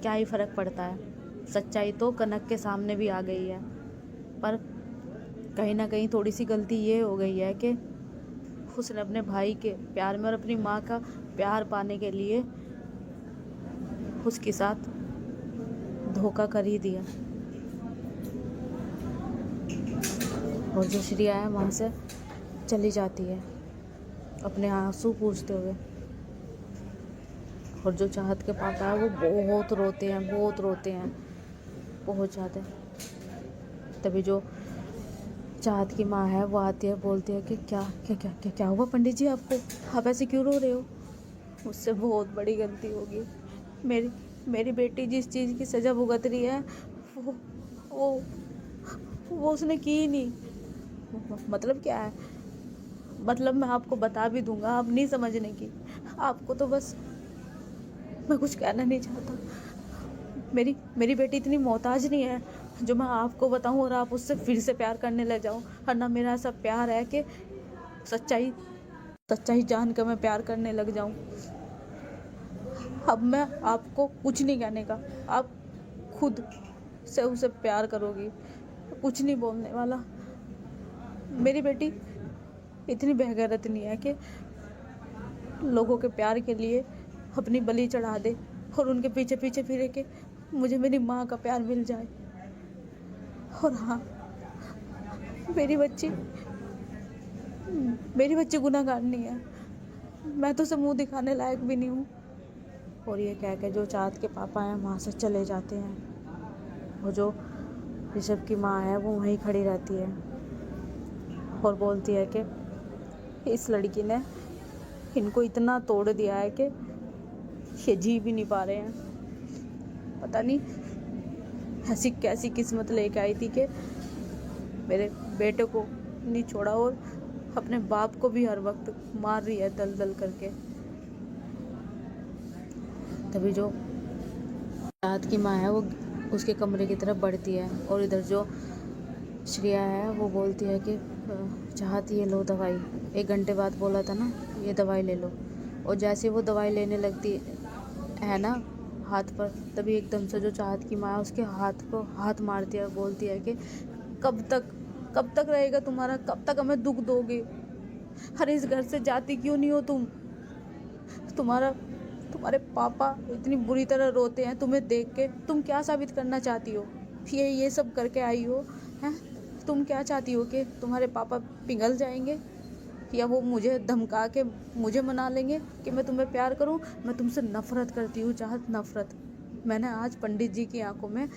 क्या ही फ़र्क पड़ता है। सच्चाई तो कनक के सामने भी आ गई है, पर कहीं ना कहीं थोड़ी सी गलती ये हो गई है कि उसने अपने भाई के प्यार में और अपनी माँ का प्यार पाने के लिए उसके साथ धोखा कर ही दिया। और जो श्रिया है वहाँ से चली जाती है अपने आंसू पूछते हुए। और जो चाहत के पापा है वो बहुत रोते हैं बहुत ज़्यादा। तभी जो चाहत की माँ है वो आती है, बोलती है कि क्या क्या क्या क्या क्या हुआ पंडित जी आपको, आप ऐसे क्यों रो रहे हो? मुझसे बहुत बड़ी गलती होगी। मेरी बेटी जिस चीज़ की सज़ा भुगत रही है वो वो उसने की ही नहीं। मतलब क्या है? मतलब मैं आपको बता भी दूंगा, आप नहीं समझने की। आपको तो बस मैं कुछ कहना नहीं चाहता। मेरी बेटी इतनी मोहताज नहीं है जो मैं आपको बताऊं और आप उससे फिर से प्यार करने लग जाओ। और ना मेरा ऐसा प्यार है कि सच्चाई जान कर मैं प्यार करने लग जाऊं। अब मैं आपको कुछ नहीं कहने का, आप खुद से उसे प्यार करोगी, कुछ नहीं बोलने वाला। मेरी बेटी इतनी बेगैरत नहीं है कि लोगों के प्यार के लिए अपनी बलि चढ़ा दे और उनके पीछे पीछे फिरे कि मुझे मेरी माँ का प्यार मिल जाए। और हाँ, मेरी बच्ची गुनहगार नहीं है, मैं तो उसे मुंह दिखाने लायक भी नहीं हूँ। और ये कह के जो चाहत के पापा हैं वहाँ से चले जाते हैं। और जो ऋषभ की माँ है वो वहीं खड़ी रहती है और बोलती है कि इस लड़की ने इनको इतना तोड़ दिया है कि ये जी भी नहीं पा रहे हैं। पता नहीं ऐसी कैसी किस्मत लेके आई थी कि मेरे बेटे को नहीं छोड़ा और अपने बाप को भी हर वक्त मार रही है दल दल करके। तभी जो चाहत की माँ है वो उसके कमरे की तरफ बढ़ती है और इधर जो श्रिया है वो बोलती है कि चाहत ये लो दवाई, 1 घंटे बाद बोला था ना, ये दवाई ले लो। और जैसे वो दवाई लेने लगती है ना हाथ पर, तभी एकदम से जो चाहत की माँ है उसके हाथ को हाथ मारती है और बोलती है कि कब तक रहेगा तुम्हारा, कब तक हमें दुख दोगे? अरे इस घर से जाती क्यों नहीं हो तुम? तुम्हारे पापा इतनी बुरी तरह रोते हैं तुम्हें देख के। तुम क्या साबित करना चाहती हो? ये सब करके आई हो हैं? तुम क्या चाहती हो कि तुम्हारे पापा पिघल जाएंगे या वो मुझे धमका के मुझे मना लेंगे कि मैं तुम्हें प्यार करूं? मैं तुमसे नफरत करती हूँ चाहत, नफरत। मैंने आज पंडित जी की आंखों में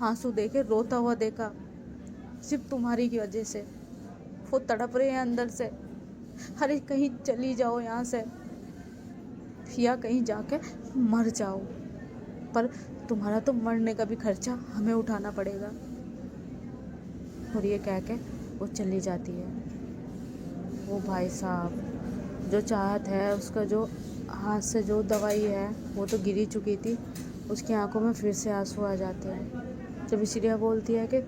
आंसू देके रोता हुआ देखा, सिर्फ तुम्हारी की वजह से। वो तड़प रहे हैं अंदर से। अरे कहीं चली जाओ यहाँ से या कहीं जाके मर जाओ, पर तुम्हारा तो मरने का भी खर्चा हमें उठाना पड़ेगा। और ये कह के वो चली जाती है। वो भाई साहब जो चाहत है उसका जो हाथ से जो दवाई है वो तो गिरी चुकी थी, उसकी आंखों में फिर से आंसू आ जाते हैं। जब श्रिया बोलती है कि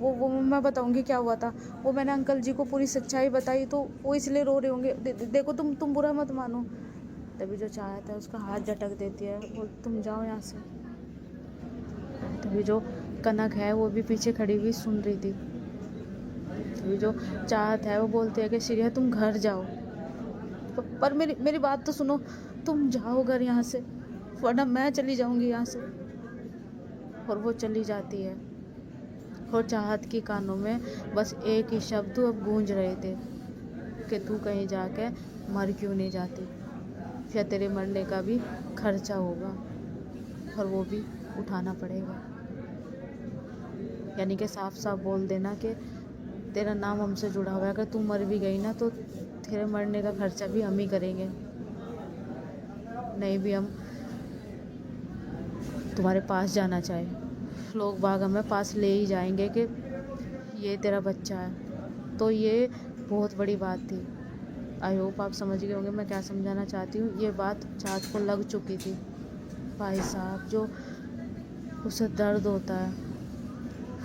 वो मैं बताऊंगी क्या हुआ था, वो मैंने अंकल जी को पूरी सच्चाई बताई तो वो इसलिए रो रहे होंगे। देखो तुम बुरा मत मानो। तभी जो चाहत है उसका हाथ झटक देती है, वो तुम जाओ यहाँ से। तभी जो कनक है वो भी पीछे खड़ी हुई सुन रही थी। तभी जो चाहत है वो बोलती है कि श्रिया तुम घर जाओ, पर मेरी बात तो सुनो, तुम जाओ घर यहाँ से वरना मैं चली जाऊंगी यहाँ से। और वो चली जाती है और चाहत की कानों में बस एक ही शब्द अब गूंज रहे थे कि तू कहीं जाके मर क्यों नहीं जाती, या तेरे मरने का भी खर्चा होगा और वो भी उठाना पड़ेगा। यानी कि साफ साफ बोल देना कि तेरा नाम हमसे जुड़ा हुआ है, अगर तू मर भी गई ना तो तेरे मरने का खर्चा भी हम ही करेंगे, नहीं भी हम तुम्हारे पास जाना चाहे लोग बाग हमें पास ले ही जाएंगे कि ये तेरा बच्चा है। तो ये बहुत बड़ी बात थी। आई होप आप समझ गए होंगे मैं क्या समझाना चाहती हूँ। ये बात चाहत को लग चुकी थी। भाई साहब जो उसे दर्द होता है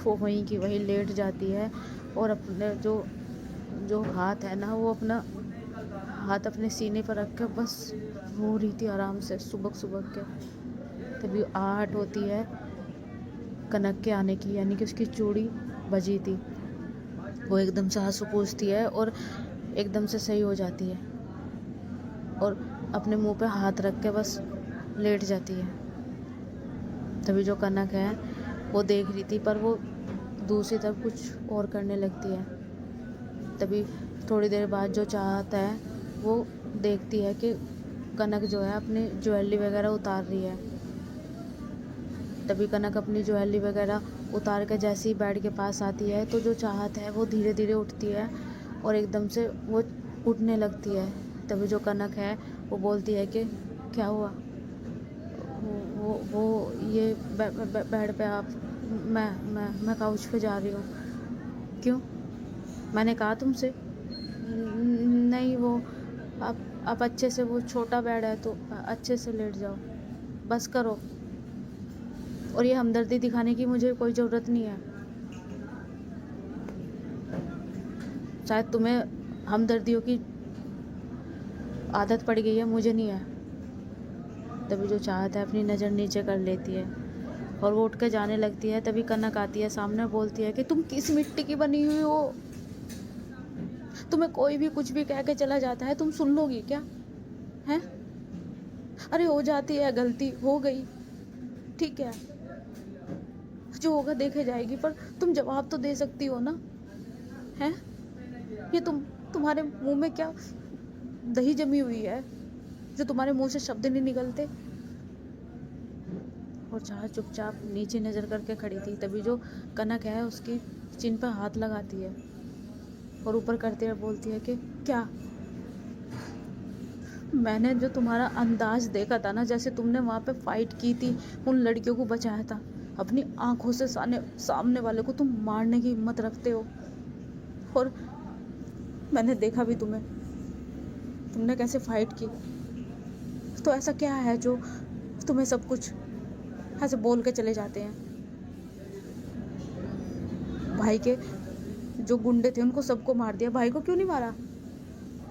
वो वहीं की वहीं लेट जाती है और अपने जो हाथ है ना वो अपना हाथ अपने सीने पर रख के बस रो रही थी आराम से सुबह के। तभी आहट होती है कनक के आने की, यानी कि उसकी चूड़ी बजी थी। वो एकदम से आंसू पूछती है और एकदम से सही हो जाती है और अपने मुंह पे हाथ रख के बस लेट जाती है। तभी जो कनक है वो देख रही थी, पर वो दूसरी तरफ कुछ और करने लगती है। तभी थोड़ी देर बाद जो चाहत है वो देखती है कि कनक जो है अपनी ज्वेलरी वगैरह उतार रही है। तभी कनक अपनी ज्वेलरी वगैरह उतार के जैसे ही बेड के पास आती है तो जो चाहत है वो धीरे धीरे उठती है और एकदम से वो उठने लगती है। तभी जो कनक है वो बोलती है कि क्या हुआ? वो ये बेड पे आप, मैं काउच पे जा रही हूँ। क्यों? मैंने कहा तुमसे? नहीं, वो आप अच्छे से, वो छोटा बेड है तो अच्छे से लेट जाओ, बस करो। और ये हमदर्दी दिखाने की मुझे कोई ज़रूरत नहीं है। शायद तुम्हें हमदर्दियों की आदत पड़ गई है, मुझे नहीं है। तभी जो चाहत है अपनी नज़र नीचे कर लेती है और वो उठ के जाने लगती है। तभी कनक आती है सामने, बोलती है कि तुम किस मिट्टी की बनी हुई हो? तुम्हें कोई भी कुछ भी कह के चला जाता है, तुम सुन लोगी क्या? हैं? अरे हो जाती है गलती, हो गई, ठीक है, जो होगा देखे जाएगी, पर तुम जवाब तो दे सकती हो ना? हैं? ये तुम्हारे मुंह में क्या दही जमी हुई है जो तुम्हारे मुंह से शब्द नहीं निकलते? और चाह चुपचाप नीचे नज़र करके खड़ी थी। तभी जो कनक है उसकी चिन पर हाथ लगाती है और ऊपर करते हुए बोलती है कि क्या? मैंने जो तुम्हारा अंदाज देखा था ना, जैसे तुमने वहाँ पे फाइट की थी, उन लड़कियों को बचाया था, अपनी आंखों से सामने वाले को तुम मारने की हिम्मत रखते हो। और मैंने देखा भी तुमने कैसे फाइट की। तो ऐसा क्या है जो तुम्हें सब कुछ ऐसे बोल के चले जाते हैं? भाई के जो गुंडे थे उनको सबको मार दिया, भाई को क्यों नहीं मारा?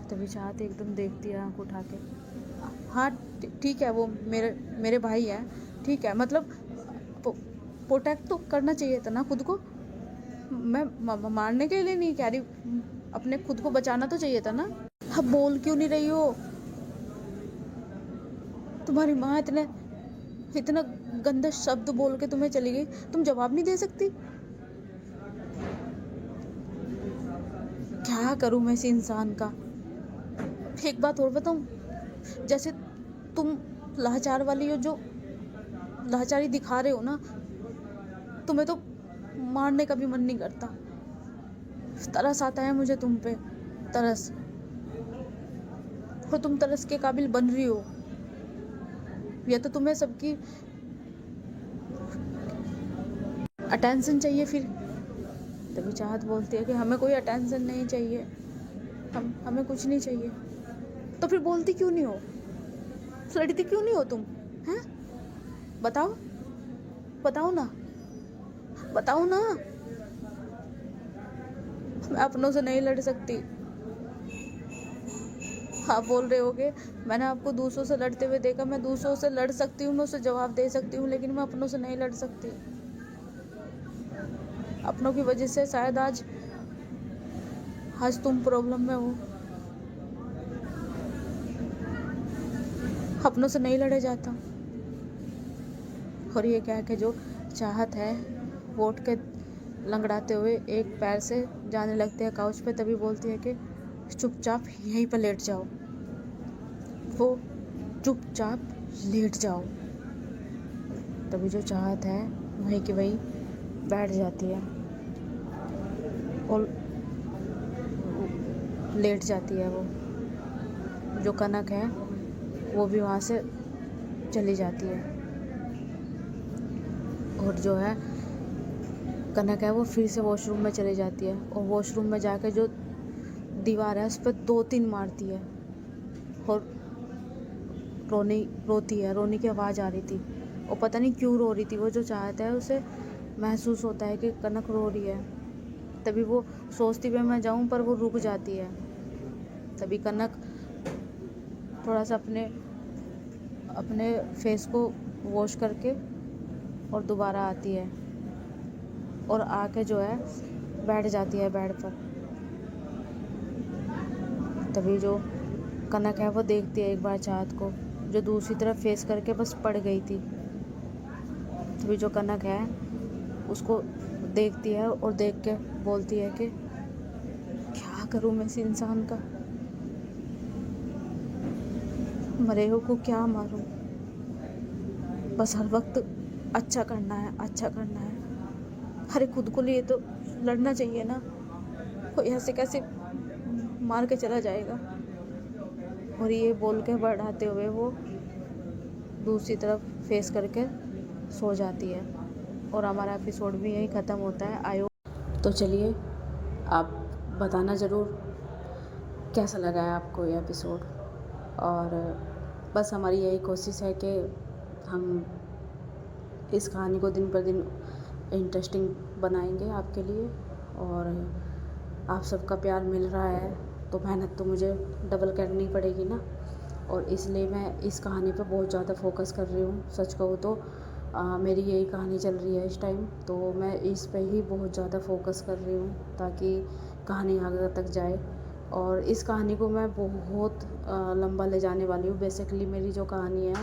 तभी चाहत एकदम देखती है आंख उठा के। हाँ ठीक है, वो मेरे भाई है, ठीक है, मतलब प्रोटेक्ट तो करना चाहिए था ना खुद को। मैं मारने के लिए नहीं कह रही, अपने खुद को बचाना तो चाहिए था ना। हाँ, बोल क्यों नहीं रही हो? तुम्हारी माँ इतना गंदा शब्द बोल के तुम्हें चली गई, तुम जवाब नहीं दे सकती? क्या करूं मैं इस इंसान का? एक बात और बताऊं, जैसे तुम लाचार वाली हो, जो लाचारी दिखा रहे हो ना, तुम्हें तो मारने का भी मन नहीं करता। तरस आता है मुझे तुम पे, तरस। और तुम तरस के काबिल बन रही हो, या तो तुम्हें सबकी अटेंशन चाहिए फिर। तभी चाहत बोलती है कि हमें कोई अटेंशन नहीं चाहिए, हमें कुछ नहीं चाहिए। तो फिर बोलती क्यों नहीं हो? लड़ती क्यों नहीं हो तुम? हैं? बताओ ना, बताओ ना। मैं अपनों से नहीं लड़ सकती। आप बोल रहे होगे मैंने आपको दूसरों से लड़ते हुए देखा, मैं दूसरों से लड़ सकती हूँ, मैं उसे जवाब दे सकती हूँ, लेकिन मैं अपनों से नहीं लड़ सकती। अपनों की वजह से शायद आज तुम प्रॉब्लम में हो। अपनों से नहीं लड़े जाता। और ये क्या कि जो चाहत है वो उठ के लंगड़ाते हुए एक पैर से जाने लगते हैं काउच पे। तभी बोलती है कि चुपचाप यहीं पर लेट जाओ। वो चुपचाप लेट जाओ। तभी जो चाहत है वहीं की वहीं बैठ जाती है और लेट जाती है। वो जो कनक है वो भी वहाँ से चली जाती है। और जो है कनक है वो फिर से वॉशरूम में चली जाती है और वॉशरूम में जाकर जो दीवार है उस पर 2-3 मारती है और रोती है। रोने की आवाज़ आ रही थी और पता नहीं क्यों रो रही थी। वो जो चाहता है उसे महसूस होता है कि कनक रो रही है। तभी वो सोचती है मैं जाऊं, पर वो रुक जाती है। तभी कनक थोड़ा सा अपने फेस को वॉश करके और दोबारा आती है और आके जो है बैठ जाती है बेड पर। तभी जो कनक है वो देखती है एक बार चाहत को जो दूसरी तरफ फेस करके बस पड़ गई थी। तभी जो कनक है उसको देखती है और देख के बोलती है कि क्या करूं मैं इस इंसान का, मरे हो को क्या मारूं, बस हर वक्त अच्छा करना है, अच्छा करना है। अरे खुद को लिए तो लड़ना चाहिए ना, कोई ऐसे कैसे मार के चला जाएगा। और ये बोल के बढ़ाते हुए वो दूसरी तरफ फेस करके सो जाती है और हमारा एपिसोड भी यही ख़त्म होता है। आयो तो चलिए आप बताना ज़रूर कैसा लगा है आपको ये एपिसोड। और बस हमारी यही कोशिश है कि हम इस कहानी को दिन पर दिन इंटरेस्टिंग बनाएंगे आपके लिए। और आप सबका प्यार मिल रहा है तो मेहनत तो मुझे डबल करनी पड़ेगी ना, और इसलिए मैं इस कहानी पर बहुत ज़्यादा फोकस कर रही हूँ। सच कहूँ तो मेरी यही कहानी चल रही है इस टाइम, तो मैं इस पे ही बहुत ज़्यादा फोकस कर रही हूँ ताकि कहानी आगे तक जाए। और इस कहानी को मैं बहुत लंबा ले जाने वाली हूँ। बेसिकली मेरी जो कहानी है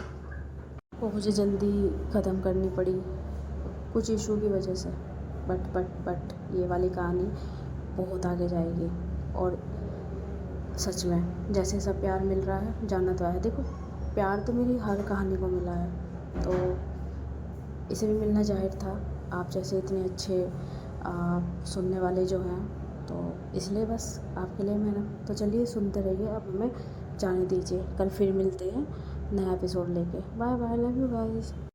वो मुझे जल्दी ख़त्म करनी पड़ी कुछ इशू की वजह से, बट ये वाली कहानी बहुत आगे जाएगी। और सच में जैसे सब प्यार मिल रहा है, जानना तो है, देखो प्यार तो मेरी हर कहानी को मिला है, तो इसे भी मिलना जाहिर था। आप जैसे इतने अच्छे सुनने वाले जो हैं, तो इसलिए बस आपके लिए मैंने, तो चलिए सुनते रहिए। अब हमें जाने दीजिए, कल फिर मिलते हैं नया एपिसोड लेके। Bye bye, love you guys.